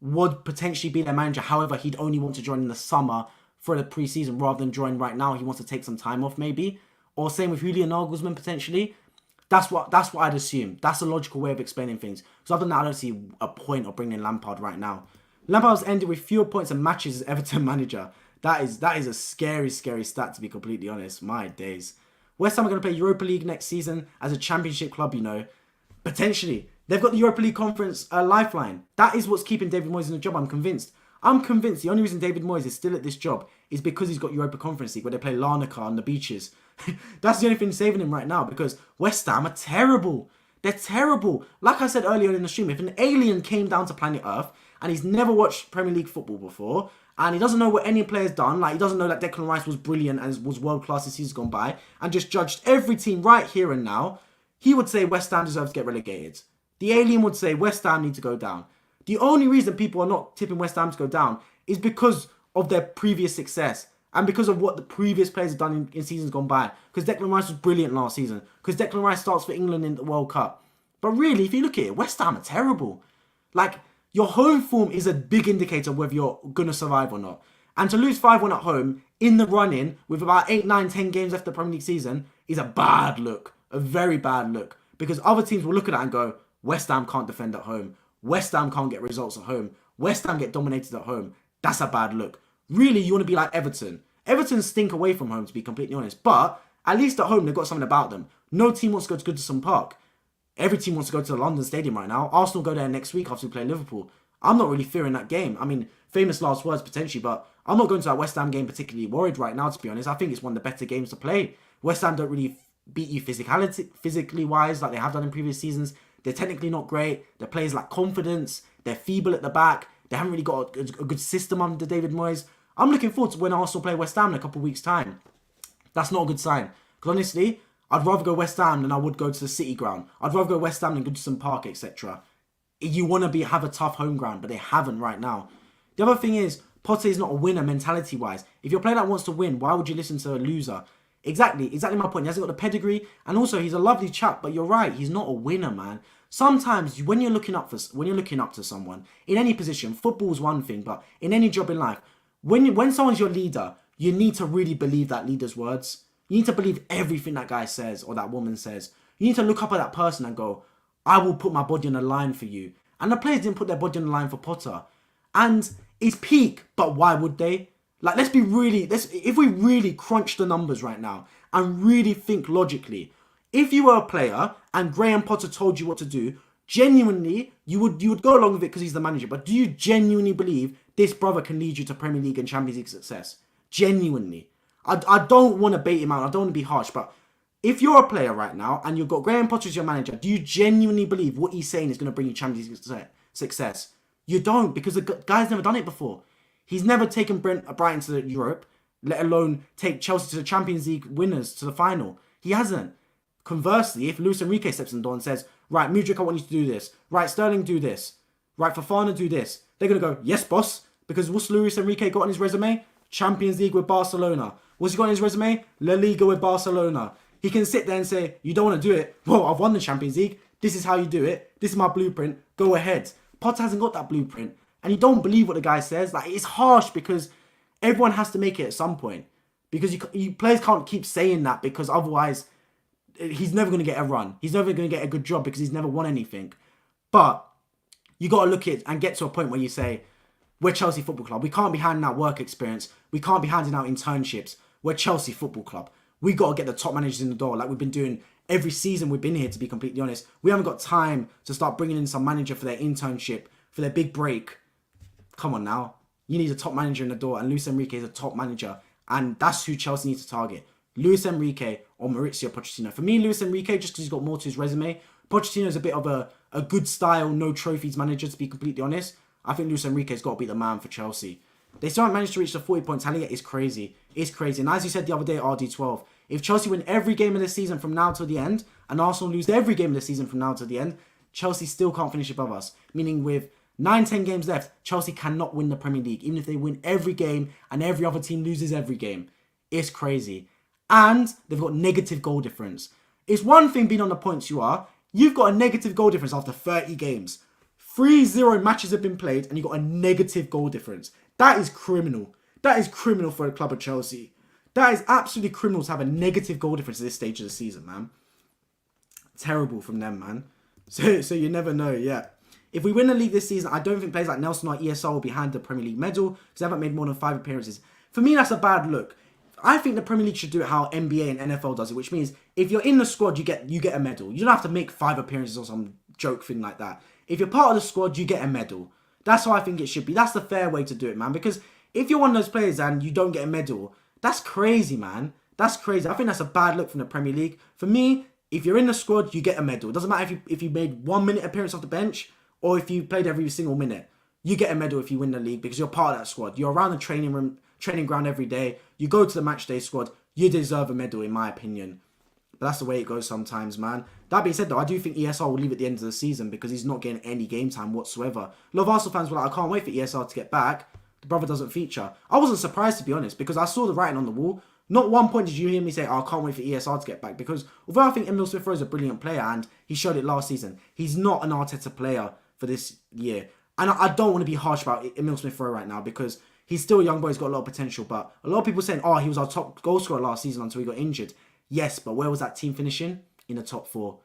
would potentially be their manager. However, he'd only want to join in the summer for the pre-season rather than join right now. He wants to take some time off, maybe. Or same with Julian Nagelsmann potentially. That's what I'd assume. That's a logical way of explaining things. So other than that, I don't see a point of bringing in Lampard right now. Lampard's ended with fewer points and matches as Everton manager. That is a scary, scary stat, to be completely honest. My days. West Ham are going to play Europa League next season as a championship club, you know. Potentially. They've got the Europa League Conference lifeline. That is what's keeping David Moyes in the job, I'm convinced. I'm convinced the only reason David Moyes is still at this job is because he's got Europa Conference League where they play Larnaca on the beaches. That's the only thing saving him right now, because West Ham are terrible. They're terrible. Like I said earlier in the stream, if an alien came down to planet Earth and he's never watched Premier League football before and he doesn't know what any player's done, like he doesn't know that Declan Rice was brilliant and was world class this season gone by and just judged every team right here and now, he would say West Ham deserves to get relegated. the alien would say West Ham need to go down. The only reason people are not tipping West Ham to go down is because of their previous success and because of what the previous players have done in seasons gone by. Because Declan Rice was brilliant last season. Because Declan Rice starts for England in the World Cup. But really, if you look at it, West Ham are terrible. Like, your home form is a big indicator of whether you're going to survive or not. And to lose 5-1 at home in the run-in with about 8, 9, 10 games left the Premier League season is a bad look. A very bad look. Because other teams will look at that and go, West Ham can't defend at home. West Ham can't get results at home. West Ham get dominated at home. That's a bad look. Really, you want to be like Everton. Everton stink away from home, to be completely honest. But at least at home, they've got something about them. No team wants to go to Goodison Park. Every team wants to go to the London Stadium right now. Arsenal go there next week after we play Liverpool. I'm not really fearing that game. I mean, famous last words potentially, but I'm not going to that West Ham game particularly worried right now, to be honest. I think it's one of the better games to play. West Ham don't really beat you physically wise like they have done in previous seasons. They're technically not great. Their players lack confidence. They're feeble at the back. They haven't really got a good system under David Moyes. I'm looking forward to when Arsenal play West Ham in a couple of weeks' time. That's not a good sign. Because honestly, I'd rather go West Ham than I would go to the City ground. I'd rather go West Ham than Goodison Park, etc. You want to have a tough home ground, but they haven't right now. The other thing is, Potter is not a winner mentality-wise. If you're a player that wants to win, why would you listen to a loser? Exactly my point. He hasn't got the pedigree, and also he's a lovely chap. But you're right, he's not a winner, man. Sometimes when you're looking up to someone in any position, football's one thing, but in any job in life, when someone's your leader, you need to really believe that leader's words. You need to believe everything that guy says or that woman says. You need to look up at that person and go, I will put my body on the line for you. And the players didn't put their body on the line for Potter. And it's peak, but why would they? Like, if we really crunch the numbers right now and really think logically, if you were a player and Graham Potter told you what to do, genuinely, you would go along with it because he's the manager. But do you genuinely believe this brother can lead you to Premier League and Champions League success? Genuinely. I don't want to bait him out. I don't want to be harsh, but if you're a player right now and you've got Graham Potter as your manager, do you genuinely believe what he's saying is going to bring you Champions League success? You don't, because the guy's never done it before. He's never taken Brighton to Europe, let alone take Chelsea to the Champions League winners to the final. He hasn't. Conversely, if Luis Enrique steps in the door and says, right, Mudryk, I want you to do this. Right, Sterling, do this. Right, Fofana, do this. They're going to go, yes, boss. Because what's Luis Enrique got on his resume? Champions League with Barcelona. What's he got on his resume? La Liga with Barcelona. He can sit there and say, you don't want to do it. Well, I've won the Champions League. This is how you do it. This is my blueprint. Go ahead. Potter hasn't got that blueprint. And you don't believe what the guy says. Like, it's harsh because everyone has to make it at some point. Because players can't keep saying that because otherwise he's never going to get a run. He's never going to get a good job because he's never won anything. But you got to look at it and get to a point where you say, we're Chelsea Football Club. We can't be handing out work experience. We can't be handing out internships. We're Chelsea Football Club. We got to get the top managers in the door like we've been doing every season we've been here, to be completely honest. We haven't got time to start bringing in some manager for their internship, for their big break. Come on now. You need a top manager in the door, and Luis Enrique is a top manager. And that's who Chelsea needs to target. Luis Enrique or Mauricio Pochettino. For me, Luis Enrique, just because he's got more to his resume. Pochettino is a bit of a good style, no trophies manager, to be completely honest. I think Luis Enrique's got to be the man for Chelsea. They still haven't managed to reach the 40 point tally yet. It's crazy. It's crazy. And as you said the other day at RD12, if Chelsea win every game of the season from now till the end, and Arsenal lose every game of the season from now till the end, Chelsea still can't finish above us. Meaning with 9-10 games left, Chelsea cannot win the Premier League, even if they win every game and every other team loses every game. It's crazy. And they've got negative goal difference. It's one thing being on the points you are. You've got a negative goal difference after 30 games. 3-0 matches have been played and you've got a negative goal difference. That is criminal. That is criminal for a club of Chelsea. That is absolutely criminal to have a negative goal difference at this stage of the season, man. Terrible from them, man. So you never know, yeah. If we win the league this season, I don't think players like Nelson or ESR will be handed the Premier League medal because they haven't made more than 5 appearances. For me, that's a bad look. I think the Premier League should do it how NBA and NFL does it, which means if you're in the squad, you get a medal. You don't have to make 5 appearances or some joke thing like that. If you're part of the squad, you get a medal. That's how I think it should be. That's the fair way to do it, man. Because if you're one of those players and you don't get a medal, that's crazy, man. That's crazy. I think that's a bad look from the Premier League. For me, if you're in the squad, you get a medal. It doesn't matter if you made 1 minute appearance off the bench or if you played every single minute. You get a medal if you win the league because you're part of that squad. You're around the training ground every day. You go to the match day squad. You deserve a medal, in my opinion. But that's the way it goes sometimes, man. That being said, though, I do think ESR will leave at the end of the season because he's not getting any game time whatsoever. A lot of Arsenal fans were like, I can't wait for ESR to get back. The brother doesn't feature. I wasn't surprised, to be honest, because I saw the writing on the wall. Not one point did you hear me say, oh, I can't wait for ESR to get back. Because although I think Emile Smith-Rowe is a brilliant player and he showed it last season, he's not an Arteta player for this year. And I don't want to be harsh about Emile Smith-Rowe right now because he's still a young boy, he's got a lot of potential. But a lot of people saying, oh, he was our top goal scorer last season until he got injured. Yes, but where was that team finishing? In the top 4.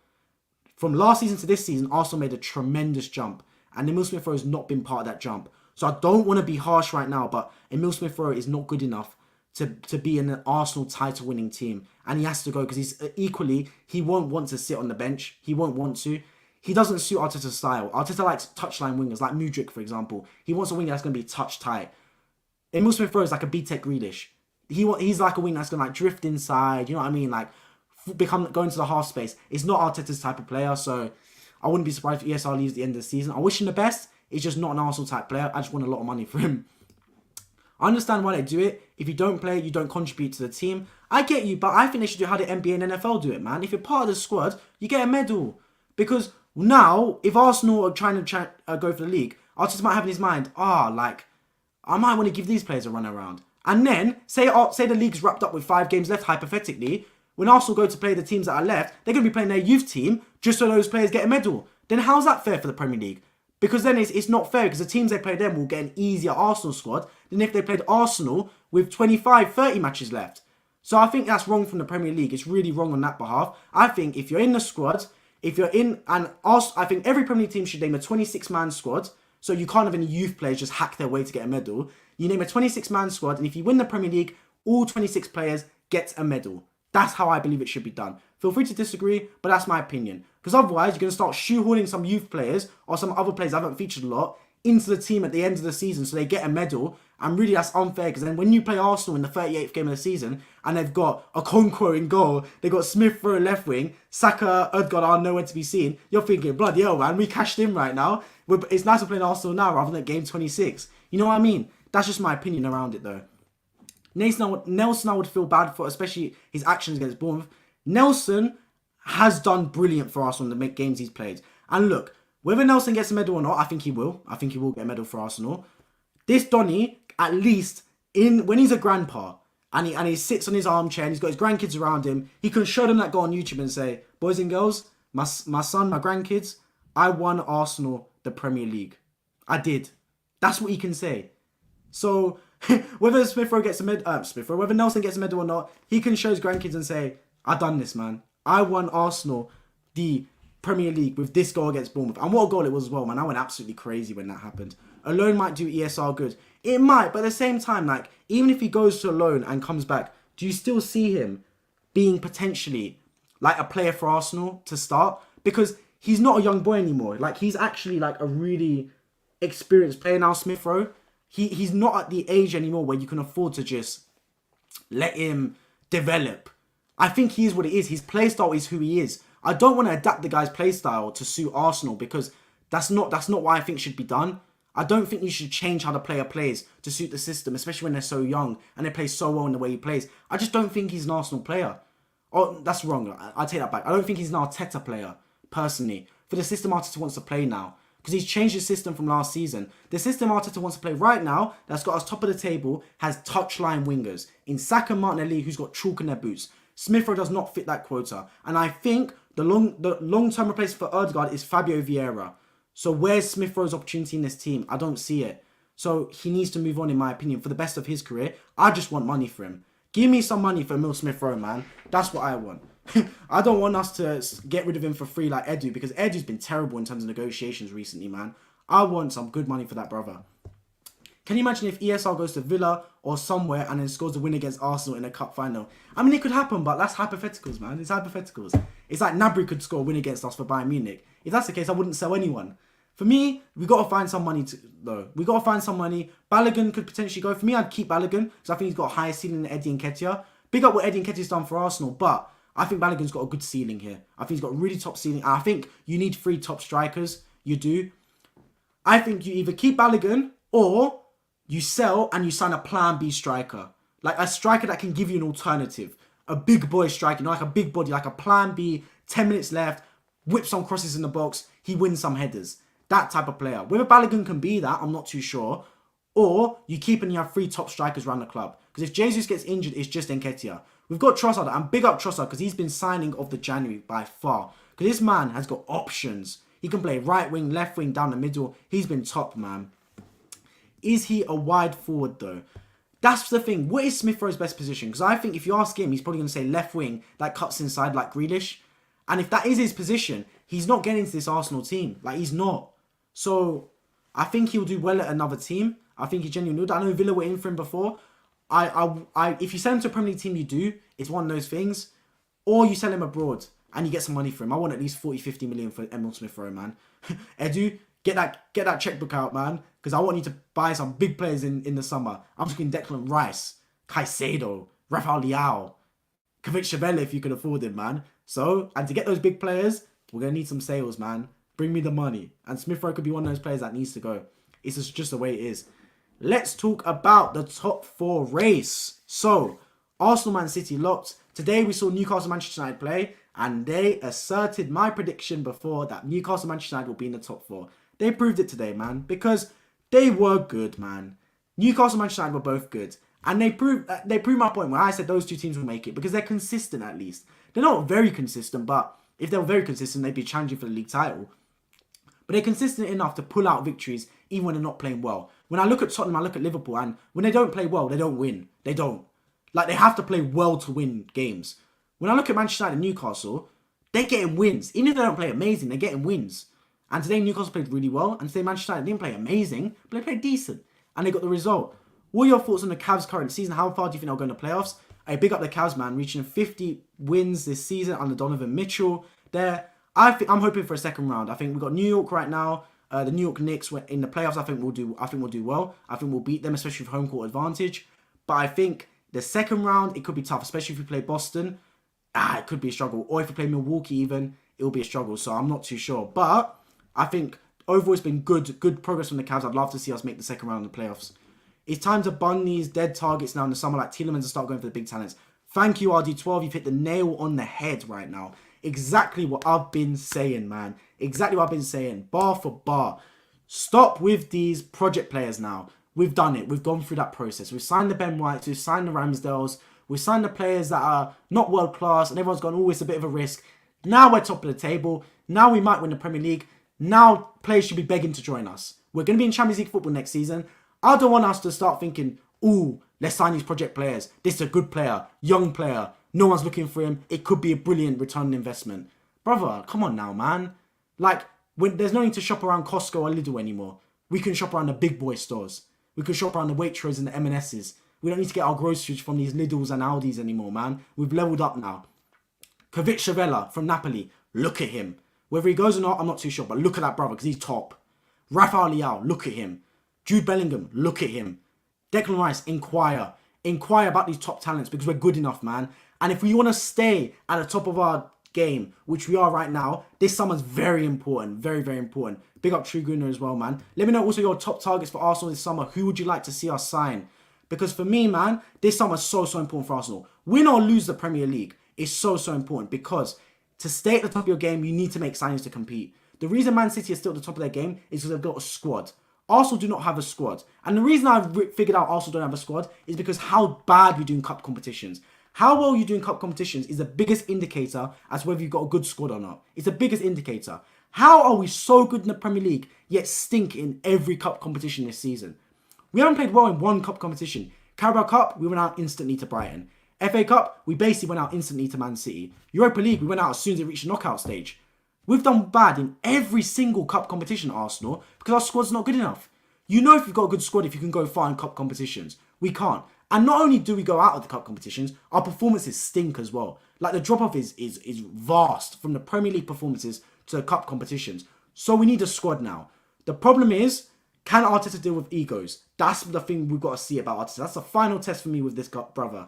From last season to this season, Arsenal made a tremendous jump. And Emile Smith-Rowe has not been part of that jump. So I don't want to be harsh right now, but Emile Smith-Rowe is not good enough to be in an Arsenal title-winning team. And he has to go because he's equally, he won't want to sit on the bench. He won't want to. He doesn't suit Arteta's style. Arteta likes touchline wingers, like Mudryk, for example. He wants a winger that's going to be touch tight. Emile Smith-Rowe is like a BTEC Grealish. He's like a winger that's going to like drift inside, you know what I mean? Like, go into the half space. It's not Arteta's type of player, so I wouldn't be surprised if ESR leaves at the end of the season. I wish him the best. He's just not an Arsenal type player. I just want a lot of money for him. I understand why they do it. If you don't play, you don't contribute to the team. I get you, but I think they should do how the NBA and NFL do it, man. If you're part of the squad, you get a medal. Because now, if Arsenal are trying to go for the league, Arteta might have in his mind, I might want to give these players a run around. And then, say the league's wrapped up with 5 games left, hypothetically, when Arsenal go to play the teams that are left, they're going to be playing their youth team just so those players get a medal. Then how's that fair for the Premier League? Because then it's not fair because the teams they play them will get an easier Arsenal squad than if they played Arsenal with 25, 30 matches left. So I think that's wrong from the Premier League. It's really wrong on that behalf. I think if you're in the squad, I think every Premier League team should name a 26-man squad. So you can't have any youth players just hack their way to get a medal. You name a 26-man squad, and if you win the Premier League, all 26 players get a medal. That's how I believe it should be done. Feel free to disagree, but that's my opinion. Because otherwise, you're going to start shoehorning some youth players or some other players that haven't featured a lot into the team at the end of the season so they get a medal. And really, that's unfair because then when you play Arsenal in the 38th game of the season and they've got a Okonkwo in goal, they've got Smith-Rowe left wing, Saka, Ødegaard are nowhere to be seen, you're thinking, bloody hell, man, we cashed in right now. It's nice to play Arsenal now rather than game 26. You know what I mean? That's just my opinion around it, though. Nelson, I would feel bad for, especially his actions against Bournemouth. Nelson has done brilliant for Arsenal in the games he's played. And look, whether Nelson gets a medal or not, I think he will. I think he will get a medal for Arsenal. This Donny, at least, when he's a grandpa, and he sits on his armchair and he's got his grandkids around him, he can show them that go on YouTube and say, boys and girls, my son, my grandkids, I won Arsenal the Premier League. I did. That's what he can say. So whether whether Nelson gets a medal or not, he can show his grandkids and say, I done this, man. I won Arsenal the Premier League with this goal against Bournemouth. And what a goal it was as well, man. I went absolutely crazy when that happened. A loan might do ESR good. It might, but at the same time, like, even if he goes to a loan and comes back, do you still see him being potentially like a player for Arsenal to start? Because he's not a young boy anymore. Like, he's actually like a really experienced player now, Smith-Rowe. He's not at the age anymore where you can afford to just let him develop. I think he is what he is. His play style is who he is. I don't want to adapt the guy's play style to suit Arsenal because that's not what I think should be done. I don't think you should change how the player plays to suit the system, especially when they're so young and they play so well in the way he plays. I just don't think he's an Arsenal player. Oh, that's wrong. I take that back. I don't think he's an Arteta player, personally, for the system Arteta wants to play now. Because he's changed his system from last season. The system Arteta wants to play right now, that's got us top of the table, has touchline wingers. In Saka, Martinelli, who's got chalk in their boots. Smith-Rowe does not fit that quota. And I think the long-term replacement for Ødegaard is Fabio Vieira. So where's Smith-Rowe's opportunity in this team? I don't see it. So he needs to move on, in my opinion, for the best of his career. I just want money for him. Give me some money for Emile Smith-Rowe, man. That's what I want. I don't want us to get rid of him for free like Edu, because Edu's been terrible in terms of negotiations recently, man. I want some good money for that brother. Can you imagine if ESR goes to Villa or somewhere and then scores a win against Arsenal in a cup final? I mean, it could happen, but that's hypotheticals, man. It's hypotheticals. It's like Gnabry could score a win against us for Bayern Munich. If that's the case, I wouldn't sell anyone. For me, we got to find some money, though. We got to find some money. Balogun could potentially go. For me, I'd keep Balogun because I think he's got a higher ceiling than Eddie Nketiah. Big up what Eddie Nketiah's done for Arsenal, but I think Balogun's got a good ceiling here. I think he's got a really top ceiling. I think you need 3 top strikers. You do. I think you either keep Balogun or you sell and you sign a plan B striker. Like a striker that can give you an alternative. a big boy striker, like a big body, like a plan B, 10 minutes left, whip some crosses in the box, he wins some headers. That type of player. Whether Balogun can be that, I'm not too sure. Or you keep and you have 3 top strikers around the club. Because if Jesus gets injured, it's just Nketiah. We've got Trossard, and big up Trossard because he's been signing of the January by far. Because this man has got options. He can play right wing, left wing, down the middle. He's been top, man. Is he a wide forward though? That's the thing. What is Smith Rowe's best position? Because I think if you ask him, he's probably going to say left wing that cuts inside like Grealish. And if that is his position, he's not getting into this Arsenal team. Like, he's not. So, I think he'll do well at another team. I think he genuinely would. I know Villa were in for him before. If you sell him to a Premier League team, you do. It's one of those things. Or you sell him abroad and you get some money for him. I want at least 40-50 million for Emil Smith Rowe, man. Edu, get that checkbook out, man. Because I want you to buy some big players in the summer. I'm talking Declan Rice, Caicedo, Rafael Leao, Kvitschavella if you can afford him, man. So, and to get those big players, we're going to need some sales, man. Bring me the money. And Smith Rowe could be one of those players that needs to go. It's just the way it is. Let's talk about the top 4 race. So, Arsenal Man City locked. Today we saw Newcastle Manchester United play. And they asserted my prediction before that Newcastle Manchester United will be in the top 4. They proved it today, man. Because they were good, man. Newcastle Manchester United were both good. And they proved my point where I said those 2 teams will make it. Because they're consistent at least. They're not very consistent, but if they were very consistent, they'd be challenging for the league title. But they're consistent enough to pull out victories even when they're not playing well. When I look at Tottenham, I look at Liverpool, and when they don't play well, they don't win. They don't. Like, they have to play well to win games. When I look at Manchester United and Newcastle, they're getting wins. Even if they don't play amazing, they're getting wins. And today Newcastle played really well, and today Manchester United didn't play amazing, but they played decent. And they got the result. What are your thoughts on the Cavs' current season? How far do you think they'll go in the playoffs? I big up the Cavs, man, reaching 50 wins this season under Donovan Mitchell. I'm hoping for a second round. I think we've got New York right now. The New York Knicks in the playoffs. I think we'll do well. I think we'll beat them, especially with home court advantage. But I think the second round it could be tough, especially if we play Boston. It could be a struggle. Or if we play Milwaukee, even it will be a struggle. So I'm not too sure. But I think overall it's been good progress from the Cavs. I'd love to see us make the second round of the playoffs. It's time to bun these dead targets now in the summer, like Tielemans, and start going for the big talents. Thank you, RD12. You've hit the nail on the head right now. Exactly what I've been saying, man. Exactly what I've been saying. Bar for bar. Stop with these project players now. We've done it. We've gone through that process. We've signed the Ben Whites. We've signed the Ramsdales. We've signed the players that are not world class. And everyone's gone, oh, it's a bit of a risk. Now we're top of the table. Now we might win the Premier League. Now players should be begging to join us. We're going to be in Champions League football next season. I don't want us to start thinking, ooh, let's sign these project players. This is a good player, young player. No one's looking for him. It could be a brilliant return on investment. Brother, come on now, man. Like, there's no need to shop around Costco or Lidl anymore. We can shop around the big boy stores. We can shop around the Waitrose and the M&S's. We don't need to get our groceries from these Lidls and Aldis anymore, man. We've leveled up now. Kvitschavella from Napoli. Look at him. Whether he goes or not, I'm not too sure. But look at that brother, because he's top. Rafael Leao, look at him. Jude Bellingham, look at him. Declan Rice, inquire. Inquire about these top talents because we're good enough, man. And if we want to stay at the top of our game, which we are right now, this summer's very important. Very, very important. Big up True Gunner as well, man. Let me know also your top targets for Arsenal this summer. Who would you like to see us sign? Because for me, man, this summer's so important for Arsenal. Win or lose the Premier League is so important because to stay at the top of your game, you need to make signings to compete. The reason Man City is still at the top of their game is because they've got a squad. Arsenal do not have a squad. And the reason I've figured out Arsenal don't have a squad is because how bad we do in cup competitions. How well you do in cup competitions is the biggest indicator as to whether you've got a good squad or not. It's the biggest indicator. How are we so good in the Premier League yet stink in every cup competition this season? We haven't played well in one cup competition. Carabao Cup, we went out instantly to Brighton. FA Cup, we basically went out instantly to Man City. Europa League, we went out as soon as it reached the knockout stage. We've done bad in every single cup competition, Arsenal, because our squad's not good enough. You know if you've got a good squad if you can go far in cup competitions. We can't. And not only do we go out of the cup competitions, our performances stink as well. Like the drop-off is vast from the Premier League performances to the cup competitions. So we need a squad now. The problem is, can Arteta deal with egos? That's the thing we've got to see about Arteta. That's the final test for me with this brother.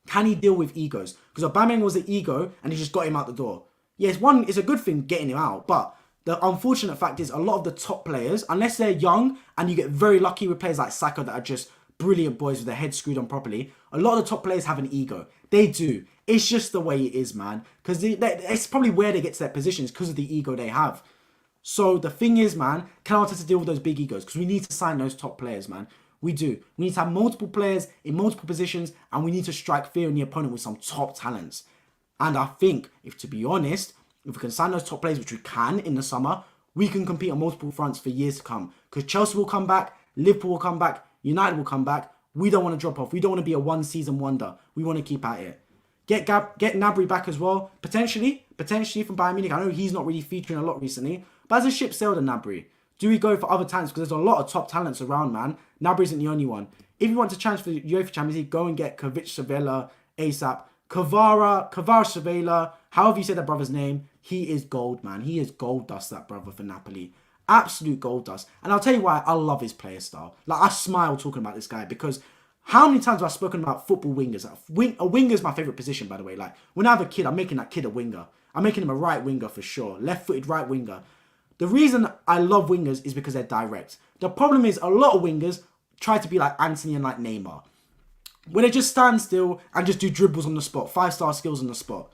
Can he deal with egos? Because Aubameyang was an ego and he just got him out the door. Yes, it's a good thing getting him out, but the unfortunate fact is a lot of the top players, unless they're young and you get very lucky with players like Saka that are just brilliant boys with their heads screwed on properly, A lot of the top players have an ego. They do. It's just the way it is, man. Because it's probably where they get to their positions because of the ego they have. So the thing is, man, can Arteta deal with those big egos? Because we need to sign those top players, man. We do. We need to have multiple players in multiple positions, and we need to strike fear in the opponent with some top talents. And I think, to be honest, if we can sign those top players, which we can in the summer, we can compete on multiple fronts for years to come. Because Chelsea will come back, Liverpool will come back, United will come back. We don't want to drop off. We don't want to be a one-season wonder. We want to keep at it. Get Gnabry back as well. Potentially from Bayern Munich. I know he's not really featuring a lot recently. But as a ship sailed in Gnabry, do we go for other talents? Because there's a lot of top talents around, man. Gnabry isn't the only one. If you want to challenge for the UEFA Champions League, go and get Kvara ASAP. Kvara, however you say that brother's name, he is gold, man. He is gold dust, that brother, for Napoli. Absolute gold dust. And I'll tell you why I love his player style. Like, I smile talking about this guy because how many times have I spoken about football wingers? A winger is my favourite position, by the way. Like, when I have a kid, I'm making that kid a winger. I'm making him a right winger for sure. Left-footed right winger. The reason I love wingers is because they're direct. The problem is a lot of wingers try to be like Anthony and like Neymar, where they just stand still and just do dribbles on the spot, 5-star skills on the spot.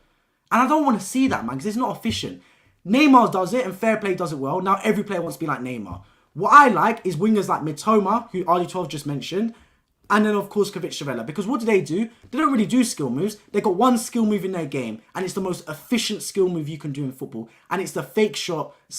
And I don't want to see that, man, because it's not efficient. Neymar does it and fair play does it well. Now every player wants to be like Neymar. What I like is wingers like Mitoma, who RD12 just mentioned, and then of course Kvara. Because what do? They don't really do skill moves. They got one skill move in their game, and it's the most efficient skill move you can do in football. And it's the fake shot /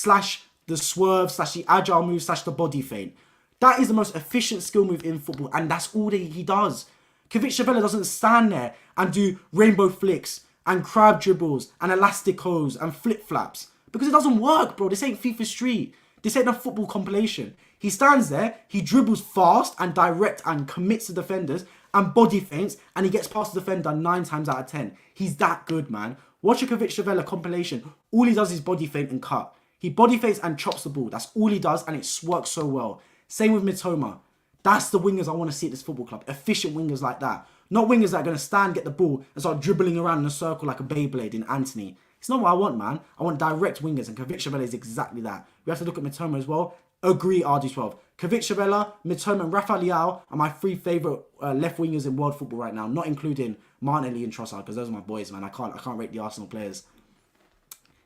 the swerve / the agile move / the body feint. That is the most efficient skill move in football, and that's all that he does. Kvara doesn't stand there and do rainbow flicks and crab dribbles and elastic hose and flip flaps. Because it doesn't work, bro. This ain't FIFA Street. This ain't a football compilation. He stands there, he dribbles fast and direct and commits to defenders and body feints, and he gets past the defender 9 times out of 10. He's that good, man. Watch a Kvara compilation. All he does is body feint and cut. He body feints and chops the ball. That's all he does, and it works so well. Same with Mitoma. That's the wingers I want to see at this football club. Efficient wingers like that. Not wingers that are going to stand, get the ball, and start dribbling around in a circle like a Beyblade in Anthony. It's not what I want, man. I want direct wingers, and Kvara is exactly that. We have to look at Mitoma as well. Agree, RD12. Kvara, Mitoma, and Rafa Leao are my 3 favourite left wingers in world football right now, not including Martinelli and Trossard, because those are my boys, man. I can't rate the Arsenal players.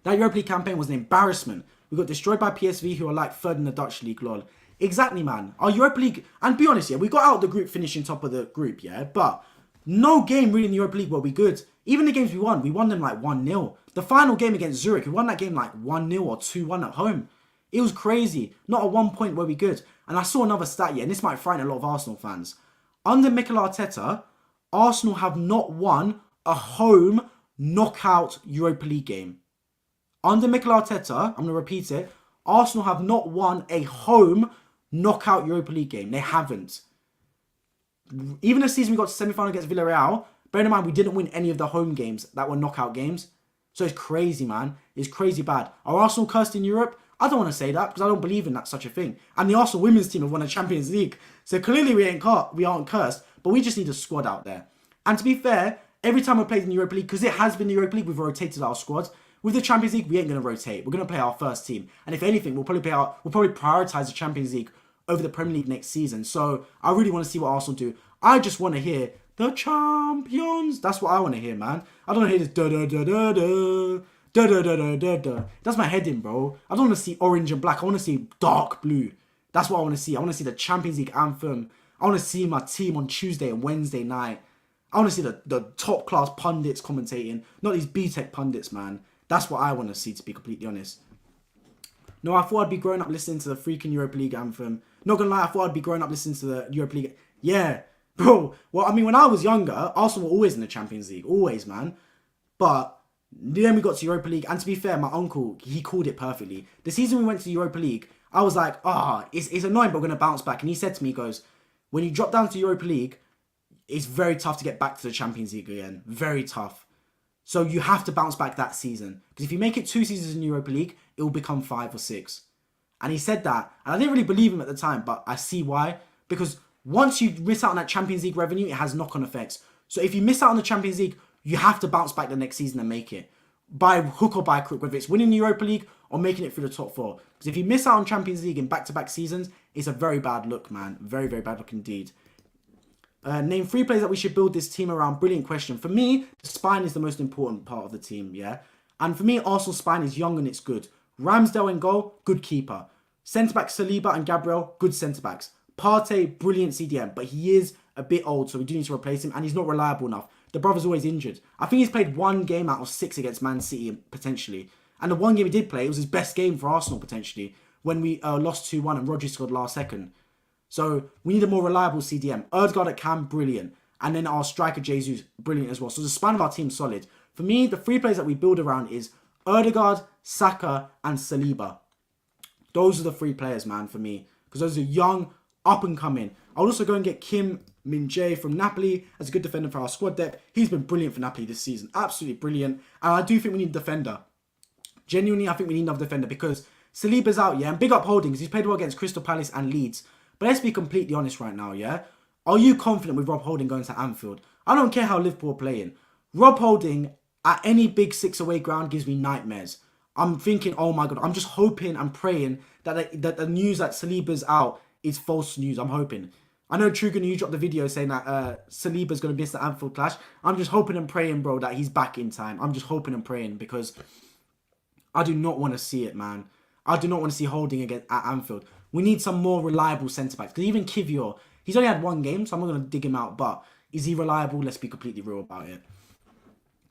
That Europa League campaign was an embarrassment. We got destroyed by PSV, who are like 3rd in the Dutch league, lol. Exactly, man. Our Europa League, and be honest, yeah, we got out of the group finishing top of the group, yeah, but no game really in the Europa League were we good. Even the games we won them like 1-0. The final game against Zurich, we won that game like 1-0 or 2-1 at home. It was crazy. Not at one point were we good. And I saw another stat, yeah, and this might frighten a lot of Arsenal fans. Under Mikel Arteta, Arsenal have not won a home knockout Europa League game. Under Mikel Arteta, I'm going to repeat it, Arsenal have not won a home knockout Europa League game. They haven't. Even the season we got to semi-final against Villarreal, bear in mind we didn't win any of the home games that were knockout games. So it's crazy, man. It's crazy bad. Are Arsenal cursed in Europe? I don't want to say that because I don't believe in that such a thing. And the Arsenal women's team have won a Champions League. So clearly we aren't cursed, but we just need a squad out there. And to be fair, every time we played in the Europa League, because it has been the Europa League, we've rotated our squads. With the Champions League, we ain't going to rotate. We're going to play our first team. And if anything, we'll probably prioritise the Champions League over the Premier League next season. So I really want to see what Arsenal do. I just want to hear the champions. That's what I want to hear, man. I don't want to hear this da-da-da-da-da. Da-da-da-da-da-da. That's my heading, bro. I don't want to see orange and black. I want to see dark blue. That's what I want to see. I want to see the Champions League anthem. I want to see my team on Tuesday and Wednesday night. I want to see the top class pundits commentating. Not these B-Tech pundits, man. That's what I want to see, to be completely honest. No, I thought I'd be growing up listening to the freaking Europa League anthem. Not gonna lie, I thought I'd be growing up listening to the Europa League. Yeah, bro. Well, I mean, when I was younger, Arsenal were always in the Champions League. Always, man. But then we got to Europa League. And to be fair, my uncle, he called it perfectly. The season we went to the Europa League, I was like, it's annoying, but we're going to bounce back. And he said to me, he goes, when you drop down to Europa League, it's very tough to get back to the Champions League again. Very tough. So you have to bounce back that season. Because if you make it 2 seasons in Europa League, it will become 5 or 6. And he said that. And I didn't really believe him at the time, but I see why. Because once you miss out on that Champions League revenue, it has knock-on effects. So if you miss out on the Champions League, you have to bounce back the next season and make it. By hook or by crook, whether it's winning the Europa League or making it through the top 4. Because if you miss out on Champions League in back-to-back seasons, it's a very bad look, man. Very, very bad look indeed. Name 3 players that we should build this team around. Brilliant question. For me, the spine is the most important part of the team, yeah? And for me, Arsenal's spine is young and it's good. Ramsdale in goal, good keeper. Centre-back Saliba and Gabriel, good centre-backs. Partey, brilliant CDM, but he is a bit old, so we do need to replace him, and he's not reliable enough. The brother's always injured. I think he's played 1 game out of 6 against Man City, potentially. And the 1 game he did play, it was his best game for Arsenal, potentially, when we lost 2-1 and Rodri scored last second. So we need a more reliable CDM. Ødegaard at Cam, brilliant. And then our striker Jesus, brilliant as well. So the span of our team's solid. For me, the 3 players that we build around is Ødegaard, Saka, and Saliba. Those are the 3 players, man, for me. Because those are young, up and coming. I'll also go and get Kim Min-jae from Napoli as a good defender for our squad depth. He's been brilliant for Napoli this season. Absolutely brilliant. And I do think we need a defender. Genuinely, I think we need another defender because Saliba's out, yeah? And big up Holding because he's played well against Crystal Palace and Leeds. But let's be completely honest right now, yeah? Are you confident with Rob Holding going to Anfield? I don't care how Liverpool are playing. Rob Holding at any big 6 away ground gives me nightmares. I'm thinking, oh my God, I'm just hoping and praying that the news that Saliba's out is false news. I'm hoping. I know Trugan, you dropped the video saying that Saliba's going to miss the Anfield clash. I'm just hoping and praying, bro, that he's back in time. I'm just hoping and praying because I do not want to see it, man. I do not want to see Holding again at Anfield. We need some more reliable centre-backs. Because even Kivior, he's only had 1 game, so I'm not going to dig him out. But is he reliable? Let's be completely real about it.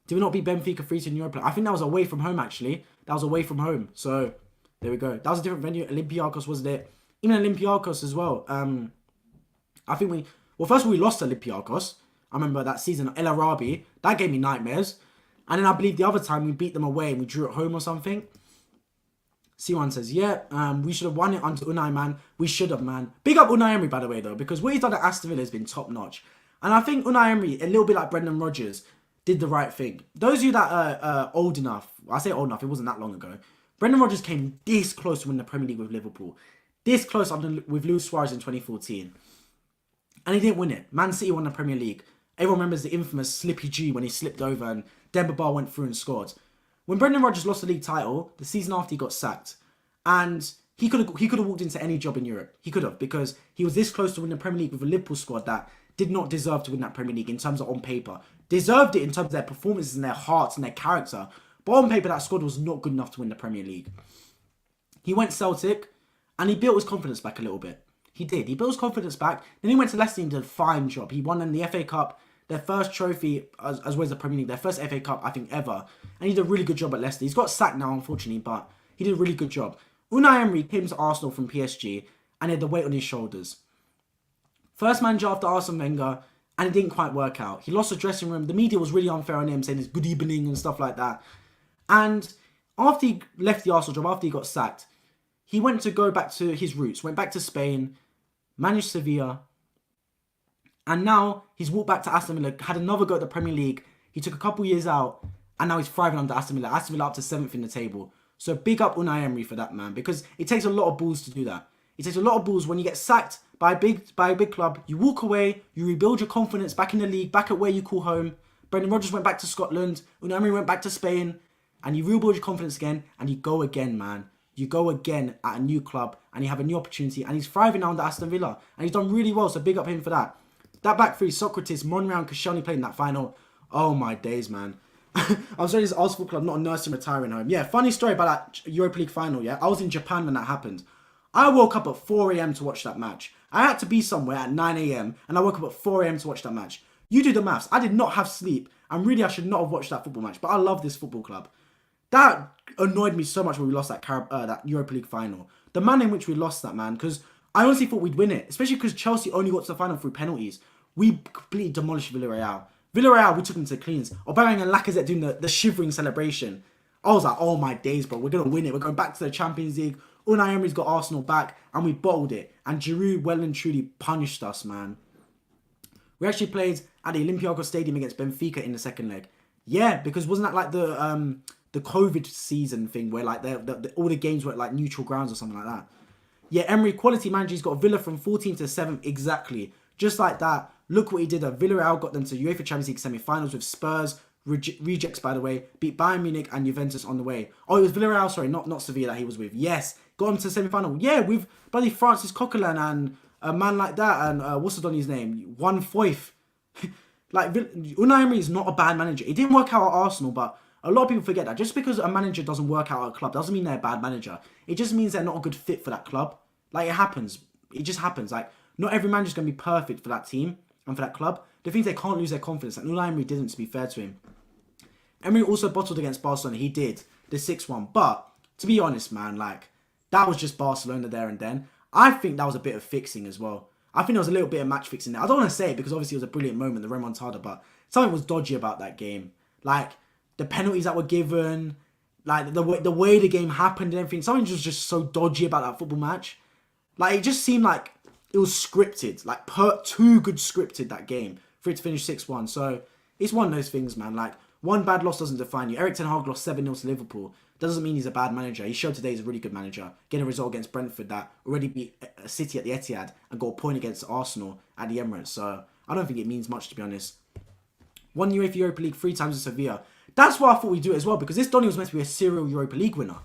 Did we not beat Benfica 3-2 in Europa? I think that was away from home, actually. That was away from home. So, there we go. That was a different venue. Olympiacos, wasn't it? Even Olympiacos as well. I think we... Well, first of all, we lost to Olympiacos. I remember that season, El Arabi. That gave me nightmares. And then I believe the other time we beat them away and we drew at home or something. C1 says, yeah, we should have won it under Unai, man. We should have, man. Big up Unai Emery, by the way, though, because what he's done at Aston Villa has been top-notch. And I think Unai Emery, a little bit like Brendan Rodgers, did the right thing. Those of you that are old enough, I say old enough, it wasn't that long ago. Brendan Rodgers came this close to winning the Premier League with Liverpool. This close with Luis Suarez in 2014. And he didn't win it. Man City won the Premier League. Everyone remembers the infamous Slippy G when he slipped over and Demba Ba went through and scored. When Brendan Rodgers lost the league title, the season after he got sacked, and he could have walked into any job in Europe. He could have, because he was this close to winning the Premier League with a Liverpool squad that did not deserve to win that Premier League in terms of on paper. Deserved it in terms of their performances and their hearts and their character. But on paper, that squad was not good enough to win the Premier League. He went Celtic, and he built his confidence back a little bit. He did. He built his confidence back. Then he went to Leicester and did a fine job. He won them the FA Cup, their first trophy, as well as the Premier League, their first FA Cup, I think, ever. And he did a really good job at Leicester. He's got sacked now, unfortunately, but he did a really good job. Unai Emery came to Arsenal from PSG, and he had the weight on his shoulders. First manager after Arsene Wenger, and it didn't quite work out. He lost the dressing room. The media was really unfair on him, saying it's good evening and stuff like that. And after he left the Arsenal job, after he got sacked, he went to go back to his roots, went back to Spain, managed Sevilla, and now he's walked back to Aston Villa, had another go at the Premier League. He took a couple years out, and now he's thriving under Aston Villa. Aston Villa up to 7th in the table. So big up Unai Emery for that, man, because it takes a lot of balls to do that. It takes a lot of balls when you get sacked by a big club. You walk away, you rebuild your confidence back in the league, back at where you call home. Brendan Rodgers went back to Scotland, Unai Emery went back to Spain, and you rebuild your confidence again, and you go again, man. You go again at a new club, and you have a new opportunity, and he's thriving now under Aston Villa, and he's done really well, so big up him for that. That back three, Socrates, Monreal, and Koscielny playing that final. Oh my days, man. I was ready to Arsenal club, not a nursing retiring home. Yeah, funny story about that Europa League final, yeah? I was in Japan when that happened. I woke up at 4 a.m. to watch that match. I had to be somewhere at 9 a.m. and I woke up at 4 a.m. to watch that match. You do the maths. I did not have sleep, and really I should not have watched that football match, but I love this football club. That annoyed me so much when we lost that Europa League final. The manner in which we lost that, man, because I honestly thought we'd win it, especially because Chelsea only got to the final through penalties. We completely demolished Villarreal. Villarreal, we took them to cleans. Aubameyang and Lacazette doing the shivering celebration. I was like, oh my days, bro, we're going to win it. We're going back to the Champions League. Unai Emery's got Arsenal back, and we bottled it. And Giroud well and truly punished us, man. We actually played at the Olympiacos Stadium against Benfica in the second leg. Yeah, because wasn't that like the COVID season thing where like all the games were at like neutral grounds or something like that? Yeah, Emery, quality manager. He's got Villa from 14th to 7th, exactly. Just like that. Look what he did. Villarreal got them to UEFA Champions League semi-finals with Spurs. Rejects, by the way. Beat Bayern Munich and Juventus on the way. Oh, it was Villarreal, sorry, not Sevilla that he was with. Yes, got him to the semi-final. Yeah, with bloody Francis Coquelin and a man like that and what's Donny's name? One Foyth. Like, Unai Emery is not a bad manager. It didn't work out at Arsenal, but a lot of people forget that. Just because a manager doesn't work out at a club doesn't mean they're a bad manager. It just means they're not a good fit for that club. Like, it happens. It just happens. Like, not every manager's going to be perfect for that team and for that club. The thing is, they can't lose their confidence. And Unai Emery didn't, to be fair to him. Emery also bottled against Barcelona. He did. The 6-1. But, to be honest, man, like, that was just Barcelona there and then. I think that was a bit of fixing as well. I think there was a little bit of match fixing there. I don't want to say it because obviously it was a brilliant moment, the remontada, but something was dodgy about that game. Like, the penalties that were given, like, the way the game happened and everything. Something was just so dodgy about that football match. Like, it just seemed like it was scripted. Like, too good scripted, that game, for it to finish 6-1. So, it's one of those things, man. Like, one bad loss doesn't define you. Eric Ten Hag lost 7-0 to Liverpool. Doesn't mean he's a bad manager. He showed today he's a really good manager. Getting a result against Brentford that already beat City at the Etihad and got a point against Arsenal at the Emirates. So I don't think it means much, to be honest. Won UEFA Europa League 3 times in Sevilla. That's why I thought we'd do it as well, because this Donny was meant to be a serial Europa League winner.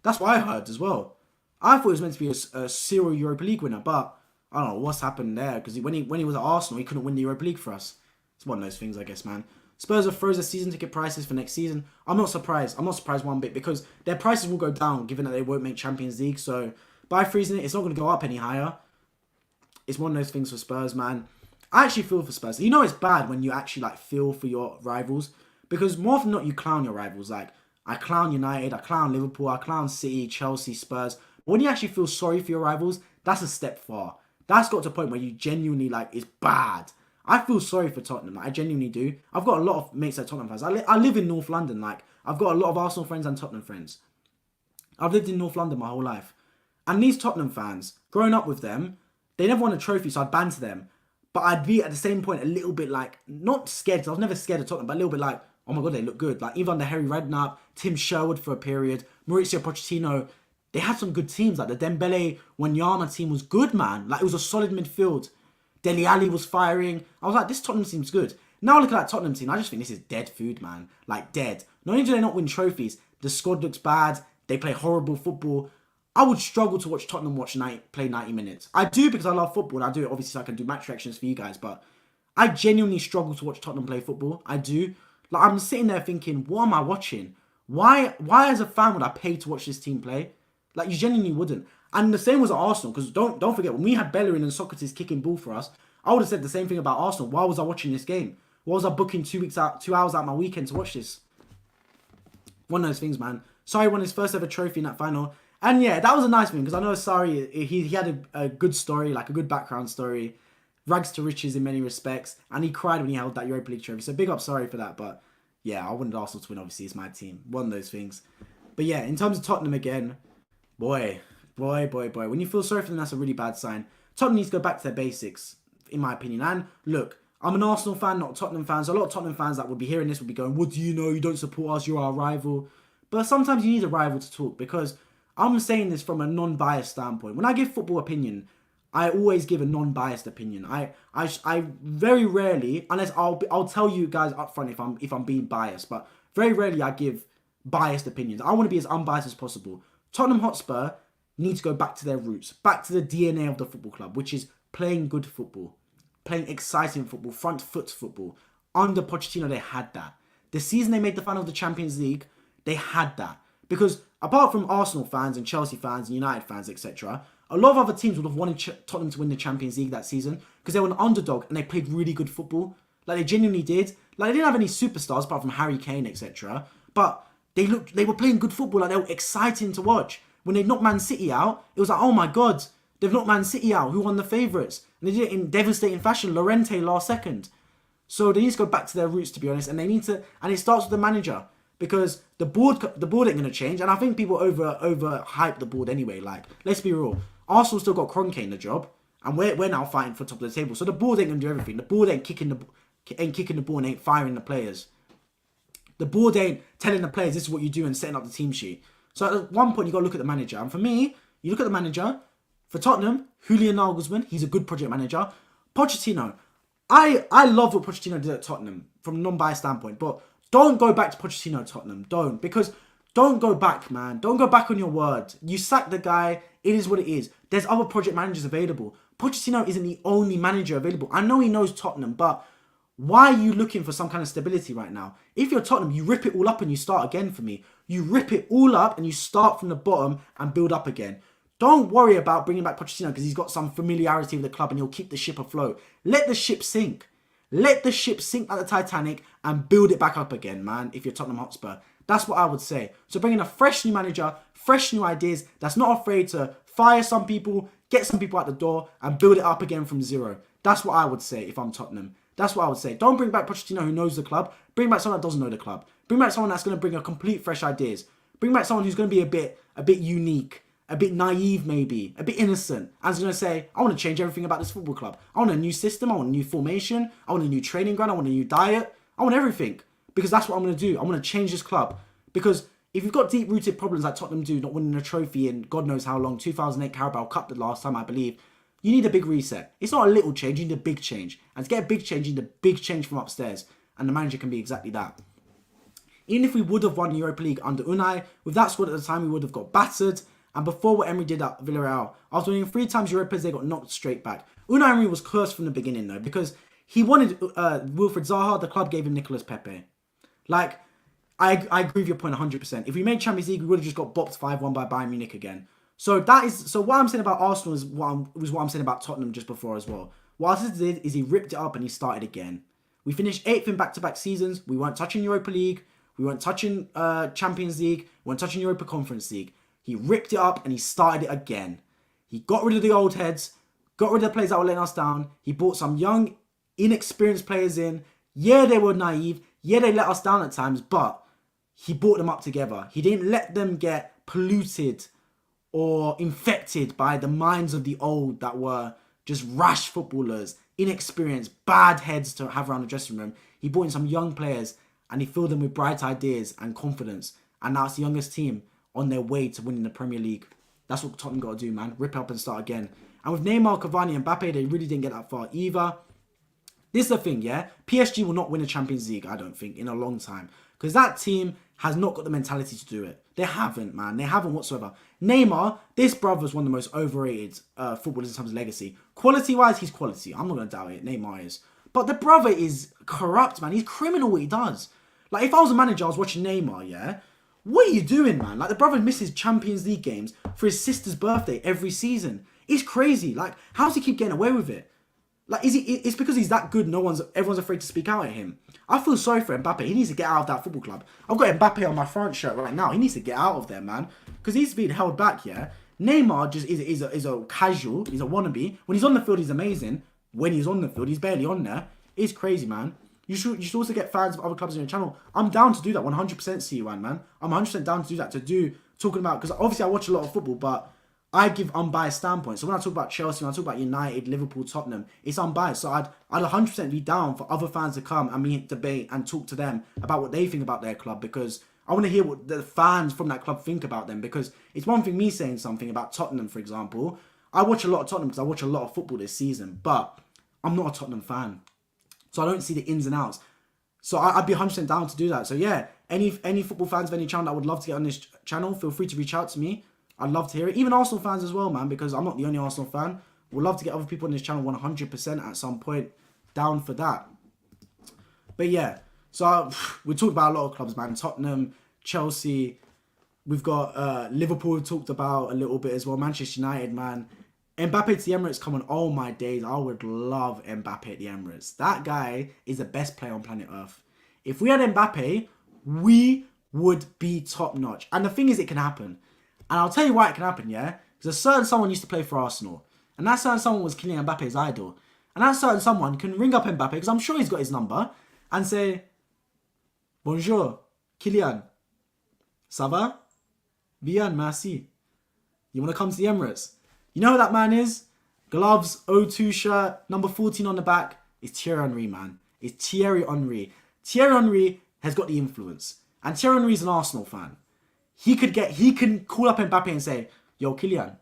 That's what I heard as well. I thought he was meant to be a serial Europa League winner, but I don't know what's happened there, because when he was at Arsenal, he couldn't win the Europa League for us. It's one of those things, I guess, man. Spurs have frozen season ticket prices for next season. I'm not surprised. I'm not surprised one bit because their prices will go down given that they won't make Champions League. So by freezing it, it's not going to go up any higher. It's one of those things for Spurs, man. I actually feel for Spurs. You know it's bad when you actually like feel for your rivals because more often than not you clown your rivals. Like I clown United, I clown Liverpool, I clown City, Chelsea, Spurs. But when you actually feel sorry for your rivals, that's a step far. That's got to a point where you genuinely like it's bad. I feel sorry for Tottenham. Like, I genuinely do. I've got a lot of mates that are Tottenham fans. I live in North London. Like, I've got a lot of Arsenal friends and Tottenham friends. I've lived in North London my whole life. And these Tottenham fans, growing up with them, they never won a trophy, so I'd banter them. But I'd be at the same point a little bit like, not scared, because I was never scared of Tottenham, but a little bit like, oh my God, they look good. Like, even under Harry Redknapp, Tim Sherwood for a period, Mauricio Pochettino, they had some good teams. Like, the Dembele, Wanyama team was good, man. Like, it was a solid midfield. Dele Alli was firing. I was like, this Tottenham team's good. Now look at that Tottenham team. I just think this is dead food, man. Like, dead. Not only do they not win trophies, the squad looks bad. They play horrible football. I would struggle to watch Tottenham play 90 minutes. I do because I love football. And I do it obviously so I can do match reactions for you guys. But I genuinely struggle to watch Tottenham play football. I do. Like, I'm sitting there thinking, what am I watching? Why as a fan would I pay to watch this team play? Like, you genuinely wouldn't. And the same was at Arsenal, because don't forget, when we had Bellerin and Socrates kicking ball for us, I would have said the same thing about Arsenal. Why was I watching this game? Why was I booking 2 hours out my weekend to watch this? One of those things, man. Sarri won his first ever trophy in that final. And yeah, that was a nice thing, because I know Sarri, he had a good story, like a good background story. Rags to riches in many respects. And he cried when he held that Europa League trophy. So big up Sarri for that. But yeah, I wanted Arsenal to win, obviously. It's my team. One of those things. But yeah, in terms of Tottenham again, boy. When you feel sorry for them, that's a really bad sign. Tottenham needs to go back to their basics, in my opinion. And look, I'm an Arsenal fan, not a Tottenham fan. So a lot of Tottenham fans that would be hearing this would be going, what do you know? You don't support us. You're our rival. But sometimes you need a rival to talk because I'm saying this from a non-biased standpoint. When I give football opinion, I always give a non-biased opinion. I very rarely, unless I'll tell you guys up front if I'm being biased, but very rarely I give biased opinions. I want to be as unbiased as possible. Tottenham Hotspur need to go back to their roots, back to the DNA of the football club, which is playing good football, playing exciting football, front foot football. Under Pochettino, they had that. The season they made the final of the Champions League, they had that. Because apart from Arsenal fans and Chelsea fans and United fans, etc., a lot of other teams would have wanted Tottenham to win the Champions League that season because they were an underdog and they played really good football. Like, they genuinely did. Like, they didn't have any superstars apart from Harry Kane, etc., but they were playing good football. Like, they were exciting to watch. When they knocked Man City out, it was like, oh my God, they've knocked Man City out. Who won the favourites? And they did it in devastating fashion. Llorente last second. So they need to go back to their roots, to be honest. And they need to, and it starts with the manager because the board ain't going to change. And I think people over hype the board anyway. Like, let's be real. Arsenal still got Kroenke in the job, and we're now fighting for top of the table. So the board ain't going to do everything. The board ain't kicking the ball and ain't firing the players. The board ain't telling the players this is what you do and setting up the team sheet. So at one point, you got to look at the manager. And for me, you look at the manager. For Tottenham, Julian Nagelsmann, he's a good project manager. Pochettino, I love what Pochettino did at Tottenham from a non-biased standpoint. But don't go back to Pochettino at Tottenham. Don't. Because don't go back, man. Don't go back on your word. You sack the guy. It is what it is. There's other project managers available. Pochettino isn't the only manager available. I know he knows Tottenham, but why are you looking for some kind of stability right now? If you're Tottenham, you rip it all up and you start again for me. You rip it all up and you start from the bottom and build up again. Don't worry about bringing back Pochettino because he's got some familiarity with the club and he'll keep the ship afloat. Let the ship sink. Let the ship sink like the Titanic and build it back up again, man, if you're Tottenham Hotspur. That's what I would say. So bring in a fresh new manager, fresh new ideas, that's not afraid to fire some people, get some people out the door and build it up again from zero. That's what I would say if I'm Tottenham. That's what I would say. Don't bring back Pochettino who knows the club. Bring back someone that doesn't know the club. Bring back someone that's going to bring a complete fresh ideas. Bring back someone who's going to be a bit unique, a bit naive maybe, a bit innocent. And is going to say, I want to change everything about this football club. I want a new system. I want a new formation. I want a new training ground. I want a new diet. I want everything. Because that's what I'm going to do. I want to change this club. Because if you've got deep-rooted problems like Tottenham do, not winning a trophy in God knows how long, 2008 Carabao Cup the last time I believe, you need a big reset. It's not a little change, you need a big change. And to get a big change, you need a big change from upstairs. And the manager can be exactly that. Even if we would have won Europa League under Unai, with that squad at the time, we would have got battered. And before what Emery did at Villarreal, after winning 3 times Europas, they got knocked straight back. Unai Emery was cursed from the beginning though, because he wanted Wilfred Zaha, the club gave him Nicolas Pepe. Like, I agree with your point 100%. If we made Champions League, we would have just got bopped 5-1 by Bayern Munich again. So what I'm saying about Arsenal is what I'm saying about Tottenham just before as well. What Arteta did is he ripped it up and he started again. We finished 8th in back-to-back seasons. We weren't touching Europa League. We weren't touching Champions League. We weren't touching Europa Conference League. He ripped it up and he started it again. He got rid of the old heads, got rid of the players that were letting us down. He brought some young, inexperienced players in. Yeah, they were naive. Yeah, they let us down at times, but he brought them up together. He didn't let them get polluted or infected by the minds of the old that were just rash footballers, inexperienced, bad heads to have around the dressing room. He brought in some young players and he filled them with bright ideas and confidence. And now it's the youngest team on their way to winning the Premier League. That's what Tottenham got to do, man. Rip up and start again. And with Neymar, Cavani and Mbappe, they really didn't get that far either. This is the thing, yeah? PSG will not win a Champions League, I don't think, in a long time. Because that team has not got the mentality to do it. They haven't, man. They haven't whatsoever. Neymar, this brother's one of the most overrated footballers in terms of legacy. Quality-wise, he's quality. I'm not going to doubt it. Neymar is. But the brother is corrupt, man. He's criminal what he does. Like, if I was a manager, I was watching Neymar, yeah? What are you doing, man? Like, the brother misses Champions League games for his sister's birthday every season. It's crazy. Like, how does he keep getting away with it? Like, it's because he's that good, everyone's afraid to speak out at him. I feel sorry for Mbappe. He needs to get out of that football club. I've got Mbappe on my front shirt right now. He needs to get out of there, man. Because he's being held back, yeah? Neymar just is a casual. He's a wannabe. When he's on the field, he's amazing. When he's on the field, he's barely on there. It's crazy, man. You should also get fans of other clubs on your channel. I'm down to do that 100%, C1, man. I'm 100% down to do that. Talking about, because obviously I watch a lot of football, but I give unbiased standpoints. So when I talk about Chelsea, when I talk about United, Liverpool, Tottenham, it's unbiased. So I'd 100% be down for other fans to come and me debate and talk to them about what they think about their club, because I want to hear what the fans from that club think about them. Because it's one thing me saying something about Tottenham, for example. I watch a lot of Tottenham because I watch a lot of football this season, but I'm not a Tottenham fan. So I don't see the ins and outs. So I'd be 100% down to do that. So yeah, any football fans of any channel that would love to get on this channel, feel free to reach out to me. I'd love to hear it. Even Arsenal fans as well, man, because I'm not the only Arsenal fan. We'd love to get other people on this channel 100% at some point. Down for that. But yeah, so we talked about a lot of clubs, man. Tottenham, Chelsea. We've got Liverpool we've talked about a little bit as well. Manchester United, man. Mbappe to the Emirates, come on. Oh my days. I would love Mbappe at the Emirates. That guy is the best player on planet Earth. If we had Mbappe, we would be top notch. And the thing is, it can happen. And I'll tell you why it can happen, yeah? Because a certain someone used to play for Arsenal. And that certain someone was Kylian Mbappe's idol. And that certain someone can ring up Mbappe, because I'm sure he's got his number, and say, Bonjour, Kylian. Ça va? Bien, merci. You want to come to the Emirates? You know who that man is? Gloves, O2 shirt, number 14 on the back. It's Thierry Henry, man. It's Thierry Henry. Thierry Henry has got the influence. And Thierry Henry is an Arsenal fan. He can call up Mbappe and say, yo, Kylian,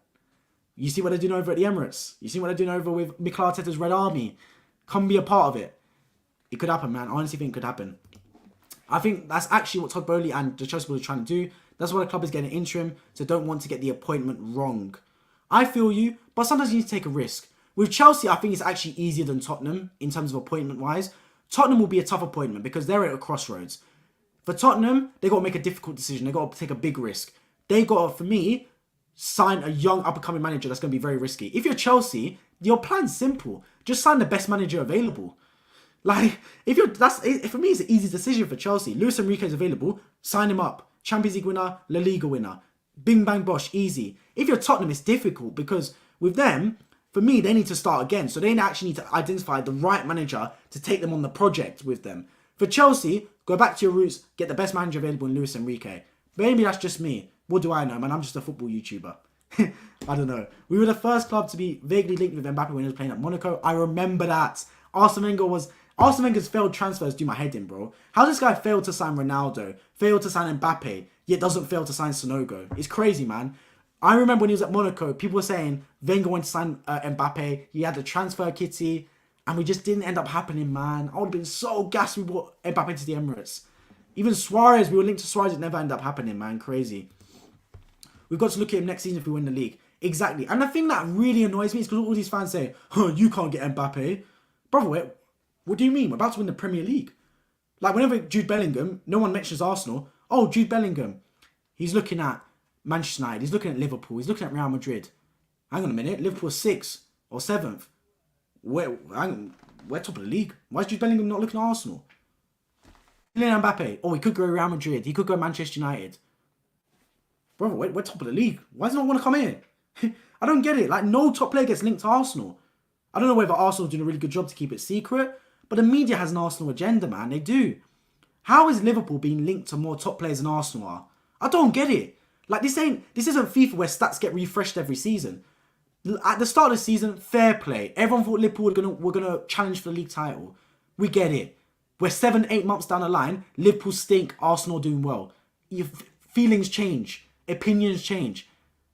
you see what they're doing over at the Emirates? You see what they're doing over with Mikel Arteta's Red Army? Come be a part of it. It could happen, man. I honestly think it could happen. I think that's actually what Todd Bowley and the Chelsea board are trying to do. That's why the club is getting an interim, so don't want to get the appointment wrong. I feel you, but sometimes you need to take a risk. With Chelsea, I think it's actually easier than Tottenham in terms of appointment-wise. Tottenham will be a tough appointment because they're at a crossroads. For Tottenham, they got to make a difficult decision. They got to take a big risk. They got to, for me, sign a young up-and-coming manager that's going to be very risky. If you're Chelsea, your plan's simple. Just sign the best manager available. Like, for me, it's an easy decision for Chelsea. Luis Enrique's available. Sign him up. Champions League winner, La Liga winner. Bing, bang, bosh, easy. If you're Tottenham, it's difficult because with them, for me, they need to start again. So they actually need to identify the right manager to take them on the project with them. For Chelsea, go back to your roots, get the best manager available in Luis Enrique. Maybe that's just me. What do I know, man? I'm just a football YouTuber. I don't know. We were the first club to be vaguely linked with Mbappe when he was playing at Monaco. I remember that. Arsene Wenger's failed transfers do my head in, bro. How this guy failed to sign Ronaldo, failed to sign Mbappe, yet doesn't fail to sign Sonogo? It's crazy, man. I remember when he was at Monaco, people were saying Wenger went to sign Mbappe. He had the transfer kitty, and we just didn't end up happening, man. I would have been so gassed we brought Mbappe to the Emirates. Even Suarez, we were linked to Suarez, it never ended up happening, man. Crazy. We've got to look at him next season if we win the league. Exactly. And the thing that really annoys me is because all these fans say, you can't get Mbappe. Brother, what do you mean? We're about to win the Premier League. Like, whenever Jude Bellingham, no one mentions Arsenal. Oh, Jude Bellingham. He's looking at Manchester United. He's looking at Liverpool. He's looking at Real Madrid. Hang on a minute. Liverpool's 6th or 7th. We're top of the league. Why is Jude Bellingham not looking at Arsenal? Kylian Mbappe. Oh, he could go Real Madrid. He could go Manchester United. Brother, we're top of the league. Why does no one want to come in? I don't get it. Like, no top player gets linked to Arsenal. I don't know whether Arsenal's doing a really good job to keep it secret, but the media has an Arsenal agenda, man. They do. How is Liverpool being linked to more top players than Arsenal are? I don't get it. Like, this isn't FIFA where stats get refreshed every season. At the start of the season, fair play. Everyone thought Liverpool were gonna challenge for the league title. We get it. We're 7-8 months down the line. Liverpool stink. Arsenal doing well. Your feelings change. Opinions change.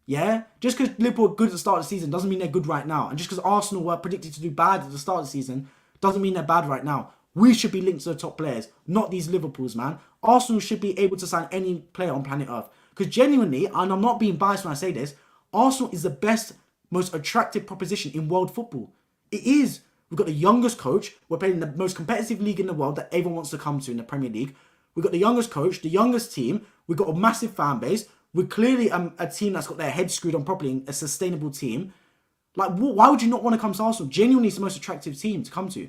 Yeah? Just because Liverpool are good at the start of the season doesn't mean they're good right now. And just because Arsenal were predicted to do bad at the start of the season doesn't mean they're bad right now. We should be linked to the top players, not these Liverpools, man. Arsenal should be able to sign any player on planet Earth. Because genuinely, and I'm not being biased when I say this, Arsenal is the best, most attractive proposition in world football. It is. We've got the youngest coach. We're playing in the most competitive league in the world that everyone wants to come to in the Premier League. We've got the youngest coach, the youngest team. We've got a massive fan base. We're clearly a team that's got their heads screwed on properly, a sustainable team. Like, why would you not want to come to Arsenal? Genuinely, it's the most attractive team to come to.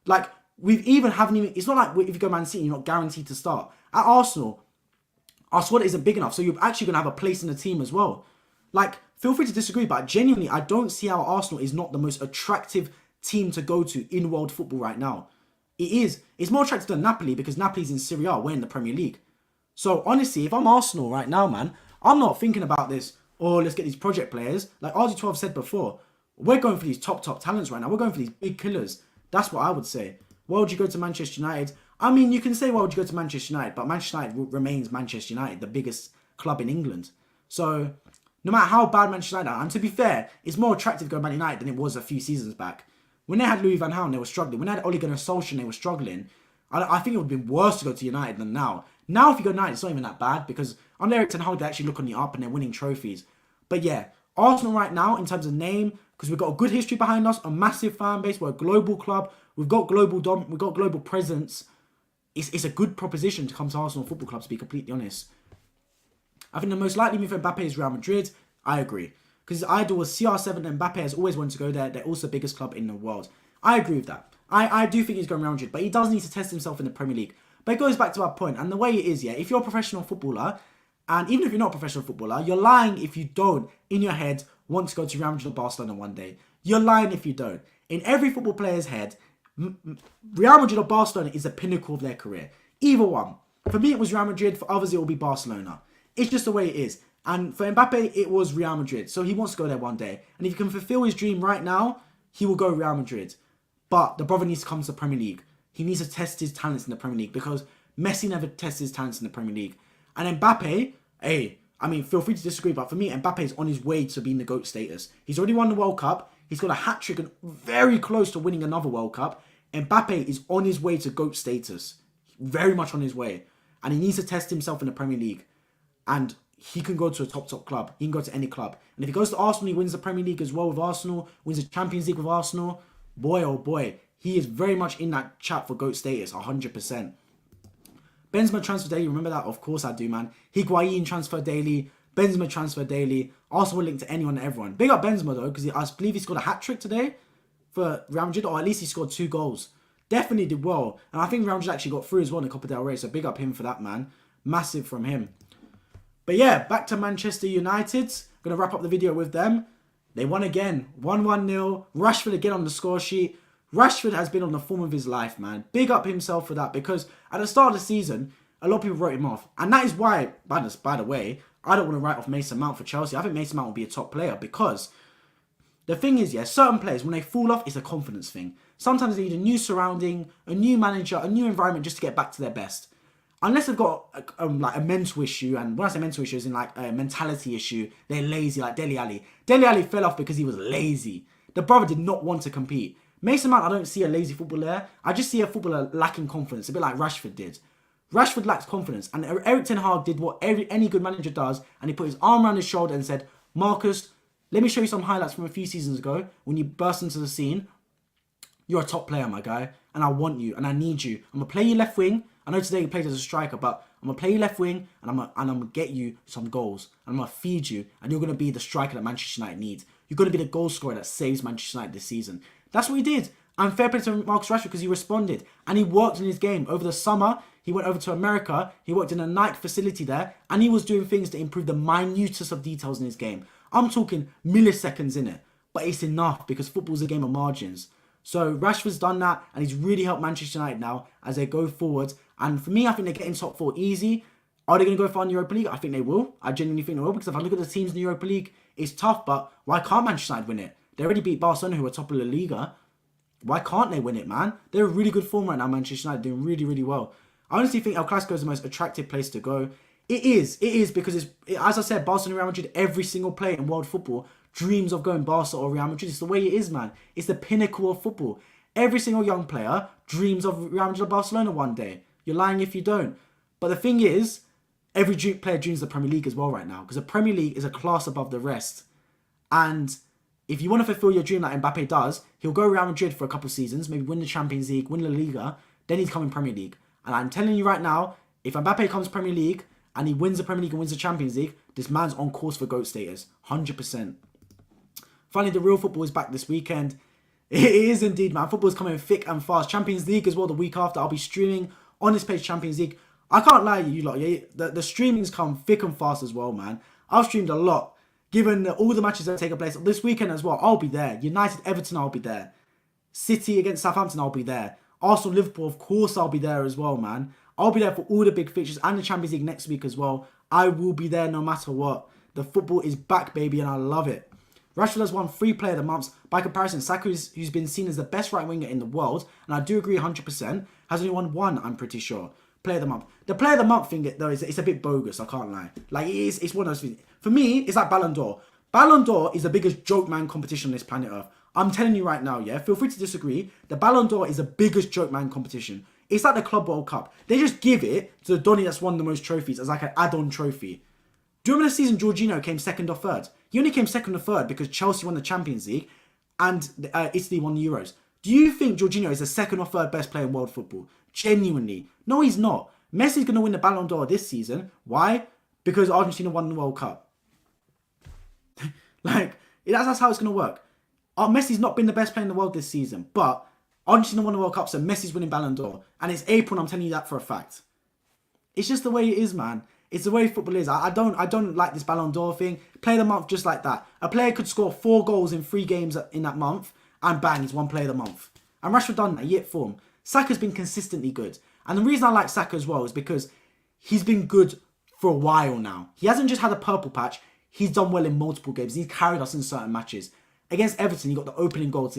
Like, it's not like if you go Man City, you're not guaranteed to start. At Arsenal, our squad isn't big enough, so you're actually going to have a place in the team as well. Like, feel free to disagree, but genuinely, I don't see how Arsenal is not the most attractive team to go to in world football right now. It is. It's more attractive than Napoli because Napoli's in Serie A, we're in the Premier League. So, honestly, if I'm Arsenal right now, man, I'm not thinking about this, let's get these project players. Like RG12 said before, we're going for these top talents right now. We're going for these big killers. That's what I would say. Why would you go to Manchester United? I mean, you can say, why would you go to Manchester United? But Manchester United remains Manchester United, the biggest club in England. So, no matter how bad Manchester United are, and to be fair, it's more attractive to go to Man United than it was a few seasons back. When they had Louis van Gaal, they were struggling. When they had Ole Gunnar Solskjaer, they were struggling. I think it would have been worse to go to United than now. Now, if you go United, it's not even that bad because under Erik ten Hag, they actually look on the up and they're winning trophies. But yeah, Arsenal right now, in terms of name, because we've got a good history behind us, a massive fan base, we're a global club, we've got global presence. It's a good proposition to come to Arsenal Football Club, to be completely honest. I think the most likely move for Mbappe is Real Madrid. I agree. Because his idol was CR7 and Mbappe has always wanted to go there. They're also the biggest club in the world. I agree with that. I do think he's going Real Madrid, but he does need to test himself in the Premier League. But it goes back to our point, and the way it is, yeah, if you're a professional footballer, and even if you're not a professional footballer, you're lying if you don't, in your head, want to go to Real Madrid or Barcelona one day. You're lying if you don't. In every football player's head, Real Madrid or Barcelona is the pinnacle of their career. Either one. For me, it was Real Madrid. For others, it will be Barcelona. It's just the way it is. And for Mbappe, it was Real Madrid. So he wants to go there one day. And if he can fulfill his dream right now, he will go Real Madrid. But the brother needs to come to the Premier League. He needs to test his talents in the Premier League because Messi never tested his talents in the Premier League. And Mbappe, feel free to disagree, but for me, Mbappe is on his way to being the GOAT status. He's already won the World Cup. He's got a hat-trick and very close to winning another World Cup. Mbappe is on his way to GOAT status. Very much on his way. And he needs to test himself in the Premier League. And he can go to a top club. He can go to any club. And if he goes to Arsenal, he wins the Premier League as well with Arsenal, wins the Champions League with Arsenal. Boy, oh boy, he is very much in that chat for GOAT status, 100%. Benzema transfer daily, remember that? Of course I do, man. Higuain transfer daily, Benzema transfer daily. Arsenal linked to anyone and everyone. Big up Benzema though, because I believe he scored a hat-trick today for Real Madrid, or at least he scored 2 goals. Definitely did well. And I think Real Madrid actually got through as well in the Copa del Rey, so big up him for that, man. Massive from him. But yeah, back to Manchester United. Going to wrap up the video with them. They won again. 1-1-0. Rashford again on the score sheet. Rashford has been on the form of his life, man. Big up himself for that, because at the start of the season, a lot of people wrote him off. And that is why, by the way, I don't want to write off Mason Mount for Chelsea. I think Mason Mount will be a top player, because the thing is, yeah, certain players, when they fall off, it's a confidence thing. Sometimes they need a new surrounding, a new manager, a new environment just to get back to their best. Unless they've got like a mental issue, and when I say mental issue, is in like a mentality issue, they're lazy, like Dele Alli. Dele Alli fell off because he was lazy. The brother did not want to compete. Mason Mount, I don't see a lazy footballer. I just see a footballer lacking confidence, a bit like Rashford did. Rashford lacks confidence, and Eric Ten Hag did what any good manager does, and he put his arm around his shoulder and said, Marcus, let me show you some highlights from a few seasons ago when you burst into the scene. You're a top player, my guy, and I want you, and I need you. I'm going to play you left wing. I know today you played as a striker, but I'm going to play you left wing, and I'm going to get you some goals. And I'm going to feed you, and you're going to be the striker that Manchester United needs. You're going to be the goal scorer that saves Manchester United this season. That's what he did. And fair play to Marcus Rashford, because he responded. And he worked in his game. Over the summer, he went over to America. He worked in a night facility there. And he was doing things to improve the minutest of details in his game. I'm talking milliseconds in it. But it's enough, because football's a game of margins. So Rashford's done that, and he's really helped Manchester United now as they go forward. And for me, I think they're getting top 4 easy. Are they going to go far in the Europa League? I think they will. I genuinely think they will, because if I look at the teams in the Europa League, it's tough, but why can't Manchester United win it? They already beat Barcelona, who are top of La Liga. Why can't they win it, man? They're in really good form right now, Manchester United, doing really, really well. I honestly think El Clasico is the most attractive place to go. It is because, as I said, Barcelona and Real Madrid, every single player in world football dreams of going Barca or Real Madrid. It's the way it is, man. It's the pinnacle of football. Every single young player dreams of Real Madrid or Barcelona one day. You're lying if you don't. But the thing is, every player dreams of the Premier League as well right now, because the Premier League is a class above the rest. And if you want to fulfill your dream like Mbappe does, he'll go Real Madrid for a couple of seasons, maybe win the Champions League, win La Liga, then he's coming Premier League. And I'm telling you right now, if Mbappe comes Premier League and he wins the Premier League and wins the Champions League, this man's on course for GOAT status, 100%. Finally, the real football is back this weekend. It is indeed, man. Football's coming thick and fast. Champions League as well the week after. I'll be streaming on this page, Champions League. I can't lie to you lot, yeah? The streamings come thick and fast as well, man. I've streamed a lot. Given all the matches that are taking place this weekend as well, I'll be there. United, Everton, I'll be there. City against Southampton, I'll be there. Arsenal, Liverpool, of course, I'll be there as well, man. I'll be there for all the big fixtures and the Champions League next week as well. I will be there no matter what. The football is back, baby, and I love it. Rashford has won 3 Player of the Months. By comparison, Saka, who's been seen as the best right winger in the world, and I do agree 100%, has only won 1, I'm pretty sure. Player of the Month. The Player of the Month thing, though, it's a bit bogus, I can't lie. Like, it's one of those things. For me, it's like Ballon d'Or. Ballon d'Or is the biggest joke man competition on this planet Earth. I'm telling you right now, yeah? Feel free to disagree. The Ballon d'Or is the biggest joke man competition. It's like the Club World Cup. They just give it to the Donny that's won the most trophies as like an add-on trophy. Do you remember the season Jorginho came 2nd or 3rd? He only came 2nd or 3rd because Chelsea won the Champions League and Italy won the Euros. Do you think Jorginho is the 2nd or 3rd best player in world football? Genuinely. No, he's not. Messi's going to win the Ballon d'Or this season. Why? Because Argentina won the World Cup. Like, that's how it's going to work. Messi's not been the best player in the world this season, but Argentina won the World Cup, so Messi's winning Ballon d'Or. And it's April, and I'm telling you that for a fact. It's just the way it is, man. It's the way football is. I don't like this Ballon d'Or thing. Player of the month just like that. A player could score 4 goals in 3 games in that month, and bang, he's one Player of the Month. And Rashford done that, yet form. Saka's been consistently good. And the reason I like Saka as well is because he's been good for a while now. He hasn't just had a purple patch. He's done well in multiple games. He's carried us in certain matches. Against Everton, he got the opening goal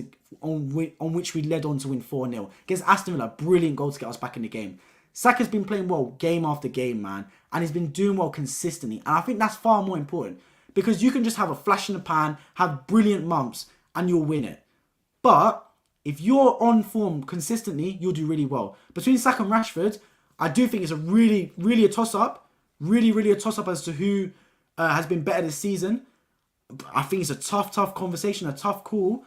on which we led on to win 4-0. Against Aston Villa, brilliant goal to get us back in the game. Saka's been playing well game after game, man. And he's been doing well consistently. And I think that's far more important. Because you can just have a flash in the pan, have brilliant months, and you'll win it. But if you're on form consistently, you'll do really well. Between Saka and Rashford, I do think it's a really a toss-up. Really a toss-up as to who has been better this season. I think it's a tough conversation, a tough call.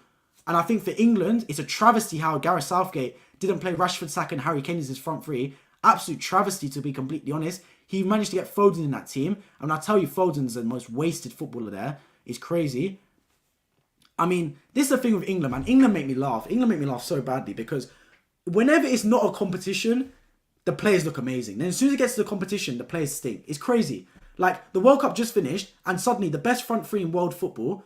And I think for England, it's a travesty how Gareth Southgate didn't play Rashford, Saka and Harry Kane as his front three. Absolute travesty, to be completely honest. He managed to get Foden in that team. And I tell you, Foden's the most wasted footballer there. It's crazy. I mean, this is the thing with England, man. England make me laugh. England make me laugh so badly because whenever it's not a competition, the players look amazing. Then as soon as it gets to the competition, the players stink. It's crazy. Like, the World Cup just finished, and suddenly the best front three in world football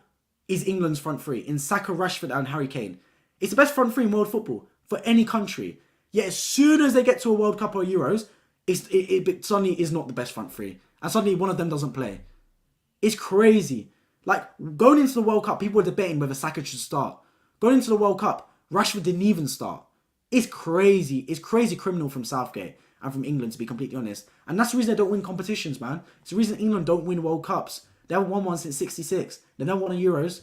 is England's front three in Saka, Rashford and Harry Kane. It's the best front three in world football for any country. Yet as soon as they get to a World Cup or Euros, it suddenly is not the best front three. And suddenly one of them doesn't play. It's crazy. Like, going into the World Cup, people were debating whether Saka should start. Going into the World Cup, Rashford didn't even start. It's crazy. It's crazy criminal from Southgate and from England, to be completely honest. And that's the reason they don't win competitions, man. It's the reason England don't win World Cups. They haven't won one since '66. They never won a Euros.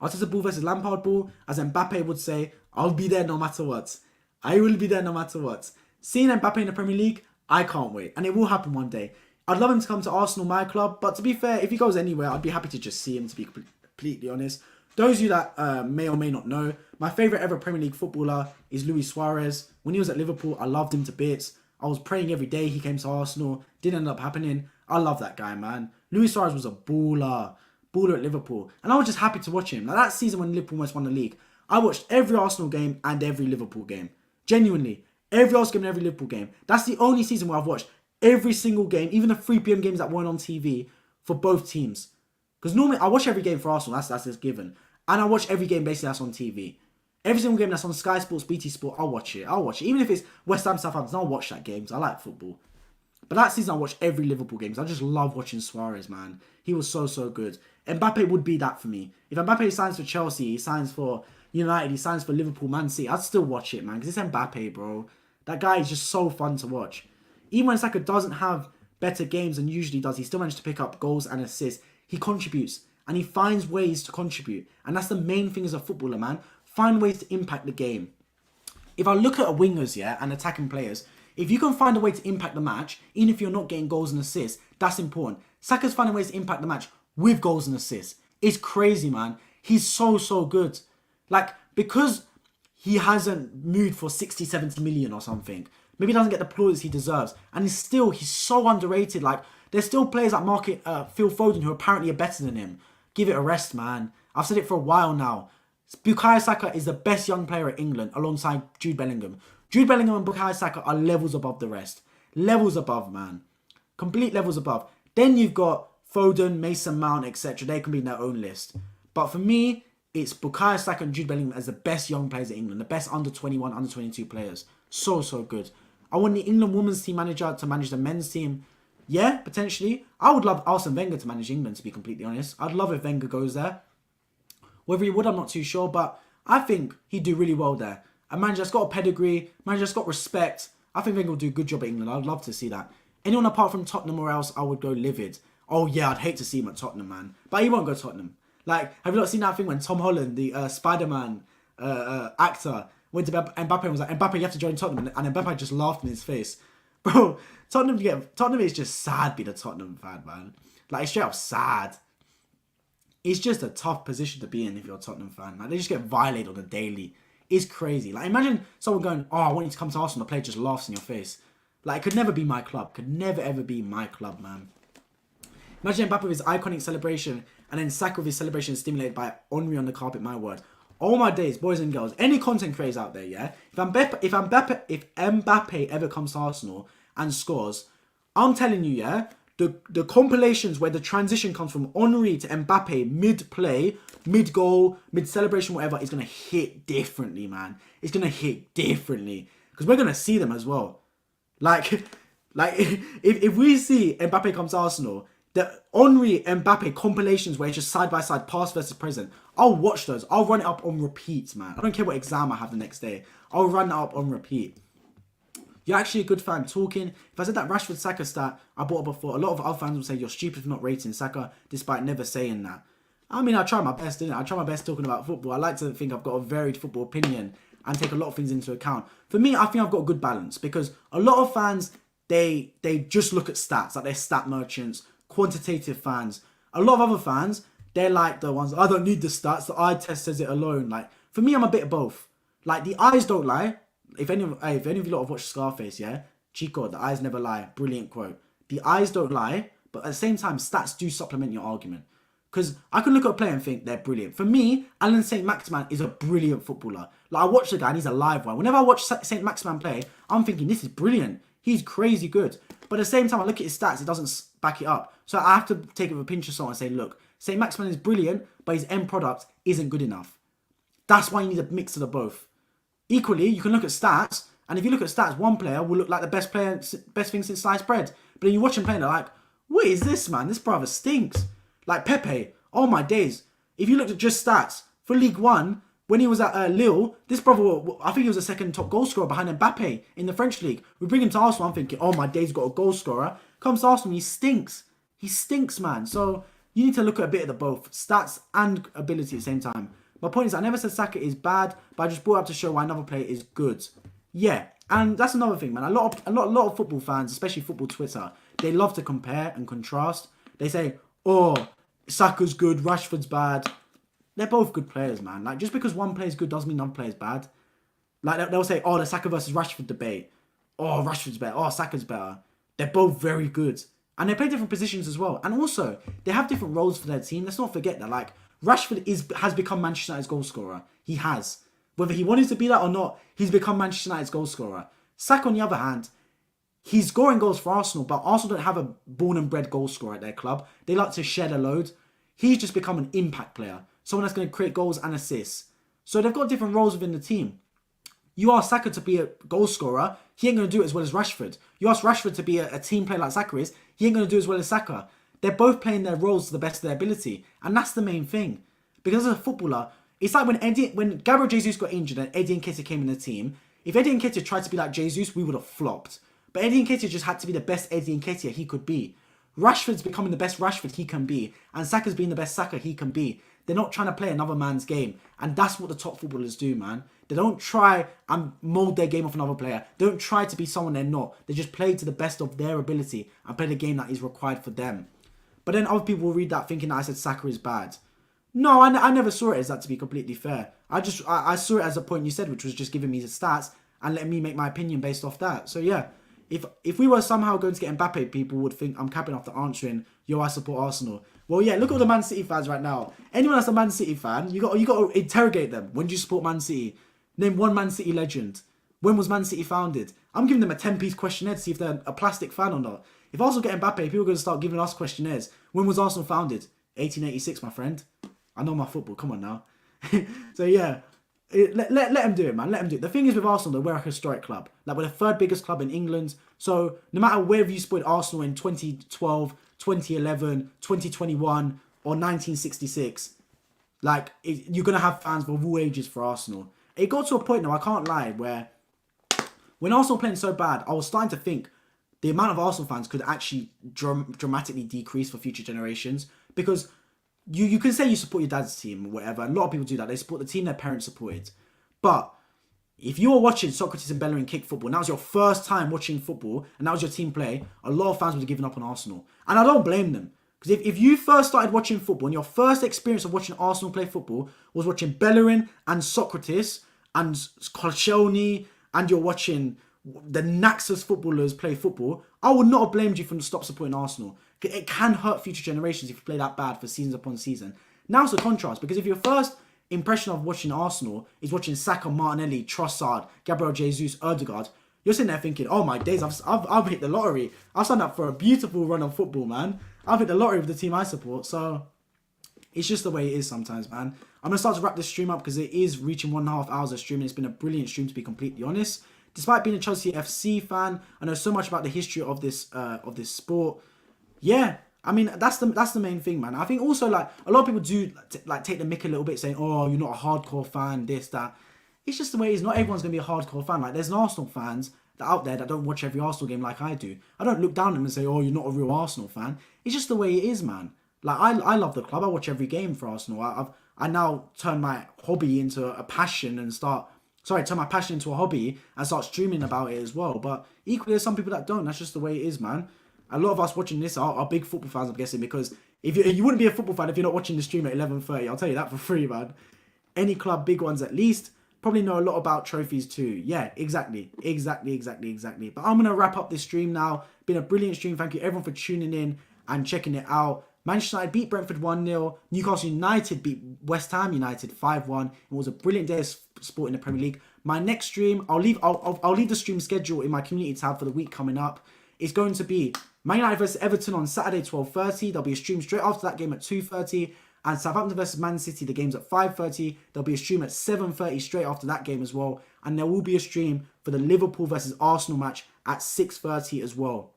Arteta ball versus Lampard ball, as Mbappe would say, I'll be there no matter what. I will be there no matter what. Seeing Mbappe in the Premier League, I can't wait. And it will happen one day. I'd love him to come to Arsenal, my club. But to be fair, if he goes anywhere, I'd be happy to just see him, to be completely honest. Those of you that may or may not know, my favourite ever Premier League footballer is Luis Suarez. When he was at Liverpool, I loved him to bits. I was praying every day he came to Arsenal. Didn't end up happening. I love that guy, man. Luis Suarez was a baller at Liverpool. And I was just happy to watch him. Now, that season when Liverpool almost won the league, I watched every Arsenal game and every Liverpool game. Genuinely. Every Arsenal game and every Liverpool game. That's the only season where I've watched every single game, even the 3 p.m. games that weren't on TV, for both teams. Because normally, I watch every game for Arsenal. That's just given. And I watch every game basically that's on TV. Every single game that's on Sky Sports, BT Sport, I'll watch it. Even if it's West Ham, Southampton, I'll watch that game. I like football. But that season, I watched every Liverpool game. I just love watching Suarez, man. He was so good. Mbappe would be that for me. If Mbappe signs for Chelsea, he signs for United, he signs for Liverpool, Man City, I'd still watch it, man. Because it's Mbappe, bro. That guy is just so fun to watch. Even when Saka doesn't have better games than usually does, he still managed to pick up goals and assists. He contributes. And he finds ways to contribute. And that's the main thing as a footballer, man. Find ways to impact the game. If I look at wingers, and attacking players, if you can find a way to impact the match, even if you're not getting goals and assists, that's important. Saka's finding ways to impact the match with goals and assists. It's crazy, man. He's so good. Like, because he hasn't moved for 60, 70 million or something, maybe he doesn't get the plaudits he deserves. And he's so underrated. Like, there's still players like Phil Foden who apparently are better than him. Give it a rest, man. I've said it for a while now. Bukayo Saka is the best young player at England alongside Jude Bellingham. Jude Bellingham and Bukayo Saka are levels above the rest. Levels above, man. Complete levels above. Then you've got Foden, Mason Mount, etc. They can be in their own list. But for me, it's Bukayo Saka and Jude Bellingham as the best young players at England. The best under 21, under 22 players. So good. I want the England women's team manager to manage the men's team. Yeah, potentially. I would love Arsene Wenger to manage England, to be completely honest. I'd love if Wenger goes there. Whether he would, I'm not too sure, but I think he'd do really well there. A manager that's got a pedigree, manager that's got respect. I think Wenger will do a good job at England. I'd love to see that. Anyone apart from Tottenham or else, I would go livid. Oh yeah, I'd hate to see him at Tottenham, man. But he won't go to Tottenham. Like, have you not seen that thing when Tom Holland, the Spider-Man actor, went to Mbappe and was like, Mbappe, you have to join Tottenham. And Mbappe just laughed in his face. Bro, Tottenham is just sad being a Tottenham fan, man. Like, it's straight up sad. It's just a tough position to be in if you're a Tottenham fan, man. They just get violated on a daily. It's crazy. Like, imagine someone going, oh, I want you to come to Arsenal. The player just laughs in your face. Like, it could never be my club. Could never, ever be my club, man. Imagine Mbappe with his iconic celebration and then Saka with his celebration stimulated by Henry on the carpet, my word. All my days, boys and girls, any content creators out there, yeah? If Mbappe ever comes to Arsenal and scores, I'm telling you, yeah, the compilations where the transition comes from Henry to Mbappe mid-play, mid-goal, mid-celebration, whatever, is going to hit differently, man. It's going to hit differently. Because we're going to see them as well. Like if we see Mbappe comes to Arsenal, the Henry Mbappe compilations where it's just side-by-side, past versus present, I'll watch those. I'll run it up on repeat, man. I don't care what exam I have the next day. I'll run it up on repeat. You're actually a good fan talking. If I said that Rashford Saka stat I brought up before, a lot of other fans would say you're stupid for not rating Saka, despite never saying that. I mean, I try my best, didn't I? I try my best talking about football. I like to think I've got a varied football opinion and take a lot of things into account. For me, I think I've got a good balance because a lot of fans, they just look at stats, like they're stat merchants, quantitative fans. A lot of other fans, they're like the ones, I don't need the stats, the eye test says it alone. Like, for me, I'm a bit of both. Like, the eyes don't lie. If any of you lot have watched Scarface, yeah? Chico, the eyes never lie. Brilliant quote. The eyes don't lie, but at the same time, stats do supplement your argument. Because I can look at a player and think they're brilliant. For me, Alan St. Maximin is a brilliant footballer. Like, I watch the guy and he's a live one. Whenever I watch St. Maximin play, I'm thinking, this is brilliant. He's crazy good. But at the same time, I look at his stats, it doesn't back it up. So I have to take it with a pinch of salt and say, look, St. Maximin is brilliant, but his end product isn't good enough. That's why you need a mix of the both. Equally, you can look at stats, and if you look at stats, one player will look like the best thing since sliced bread. But then you watch him play and they're like, what is this, man? This brother stinks. Like Pepe, oh my days. If you looked at just stats, for League One, when he was at Lille, this brother, I think he was the second top goal scorer behind Mbappe in the French league. We bring him to Arsenal, I'm thinking, oh my days, got a goal scorer. Comes to Arsenal, he stinks. He stinks, man. So you need to look at a bit of the both, stats and ability at the same time. My point is, I never said Saka is bad, but I just brought up to show why another player is good. Yeah, and that's another thing, man. A lot of football fans, especially football Twitter, they love to compare and contrast. They say, oh, Saka's good, Rashford's bad. They're both good players, man. Like, just because one player's good doesn't mean another player's bad. Like, they'll say, oh, the Saka versus Rashford debate. Oh, Rashford's better. Oh, Saka's better. They're both very good. And they play different positions as well. And also, they have different roles for their team. Let's not forget that. Like, Rashford has become Manchester United's goal scorer. He has. Whether he wanted to be that or not, he's become Manchester United's goal scorer. Saka, on the other hand, he's scoring goals for Arsenal, but Arsenal don't have a born and bred goal scorer at their club. They like to share the load. He's just become an impact player. Someone that's going to create goals and assists. So they've got different roles within the team. You ask Saka to be a goal scorer, he ain't going to do it as well as Rashford. You ask Rashford to be a team player like Saka is, he ain't going to do as well as Saka. They're both playing their roles to the best of their ability. And that's the main thing. Because as a footballer, it's like when Gabriel Jesus got injured and Eddie Nketiah came in the team. If Eddie Nketiah tried to be like Jesus, we would have flopped. But Eddie Nketiah just had to be the best Eddie Nketiah he could be. Rashford's becoming the best Rashford he can be. And Saka's being the best Saka he can be. They're not trying to play another man's game. And that's what the top footballers do, man. They don't try and mould their game off another player. They don't try to be someone they're not. They just play to the best of their ability and play the game that is required for them. But then other people will read that thinking that I said Saka is bad. No, I never saw it as that, to be completely fair. I saw it as a point you said, which was just giving me the stats and letting me make my opinion based off that. So yeah, if we were somehow going to get Mbappe, people would think I'm capping after answering, yo, I support Arsenal. Well, yeah, look at all the Man City fans right now. Anyone that's a Man City fan, you got to interrogate them. When do you support Man City? Name one Man City legend. When was Man City founded? I'm giving them a 10-piece questionnaire to see if they're a plastic fan or not. If Arsenal get Mbappe, people are going to start giving us questionnaires. When was Arsenal founded? 1886, my friend. I know my football. Come on now. So yeah, let them do it, man. Let them do it. The thing is with Arsenal, we're a historic club. Like, we're the third biggest club in England. So no matter whether you supported Arsenal in 2012, 2011, 2021, or 1966, like, you're going to have fans of all ages for Arsenal. It got to a point now, I can't lie, where when Arsenal playing so bad, I was starting to think the amount of Arsenal fans could actually dramatically decrease for future generations. Because you can say you support your dad's team or whatever. A lot of people do that. They support the team their parents supported. But if you were watching Socrates and Bellerin kick football, and that was your first time watching football, and that was your team play, a lot of fans would have given up on Arsenal. And I don't blame them. Because if you first started watching football, and your first experience of watching Arsenal play football was watching Bellerin and Socrates and Colcioni, and you're watching the Naxos footballers play football, I would not have blamed you for stop supporting Arsenal. It can hurt future generations if you play that bad for seasons upon season. Now it's a contrast, because if your first impression of watching Arsenal is watching Saka, Martinelli, Trossard, Gabriel Jesus, Ødegaard, you're sitting there thinking, oh my days, I've hit the lottery. I've signed up for a beautiful run of football, man. I've hit the lottery with the team I support. So it's just the way it is sometimes, man. I'm going to start to wrap this stream up because it is reaching 1.5 hours of streaming. It's been a brilliant stream, to be completely honest. Despite being a Chelsea FC fan, I know so much about the history of this sport. Yeah, I mean, that's the main thing, man. I think also, like, a lot of people do take the mick a little bit, saying, oh, you're not a hardcore fan, this, that. It's just the way it is. Not everyone's going to be a hardcore fan. Like, there's Arsenal fans out there that don't watch every Arsenal game like I do. I don't look down on them and say, oh, you're not a real Arsenal fan. It's just the way it is, man. Like, I love the club. I watch every game for Arsenal. I now turn my hobby into a passion and turn my passion into a hobby and start streaming about it as well. But equally, there's some people that don't. That's just the way it is, man. A lot of us watching this are big football fans, I'm guessing, because if you wouldn't be a football fan if you're not watching the stream at 11:30. I'll tell you that for free, man. Any club, big ones at least, probably know a lot about trophies too. Yeah, exactly. But I'm going to wrap up this stream now. Been a brilliant stream. Thank you everyone for tuning in and checking it out. Manchester United beat Brentford 1-0. Newcastle United beat West Ham United 5-1. It was a brilliant day of sport in the Premier League. My next stream, I'll leave the stream schedule in my community tab for the week coming up. It's going to be Man United versus Everton on Saturday 12:30. There'll be a stream straight after that game at 2:30. And Southampton versus Man City, the game's at 5:30. There'll be a stream at 7:30 straight after that game as well. And there will be a stream for the Liverpool versus Arsenal match at 6:30 as well.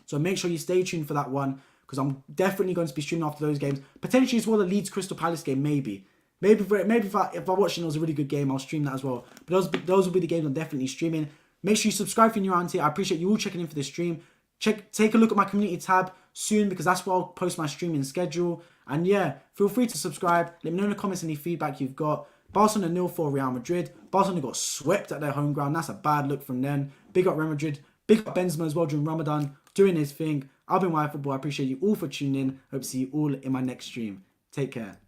So make sure you stay tuned for that one, because I'm definitely going to be streaming after those games. Potentially as well the Leeds Crystal Palace game, maybe. Maybe if I watch it was a really good game, I'll stream that as well. But those will be the games I'm definitely streaming. Make sure you subscribe if you're new around here. I appreciate you all checking in for this stream. Take a look at my community tab soon, because that's where I'll post my streaming schedule. And yeah, feel free to subscribe. Let me know in the comments any feedback you've got. Barcelona 0-4 Real Madrid. Barcelona got swept at their home ground. That's a bad look from them. Big up Real Madrid. Big up Benzema as well during Ramadan, doing his thing. I've been YFootball. I appreciate you all for tuning in. Hope to see you all in my next stream. Take care.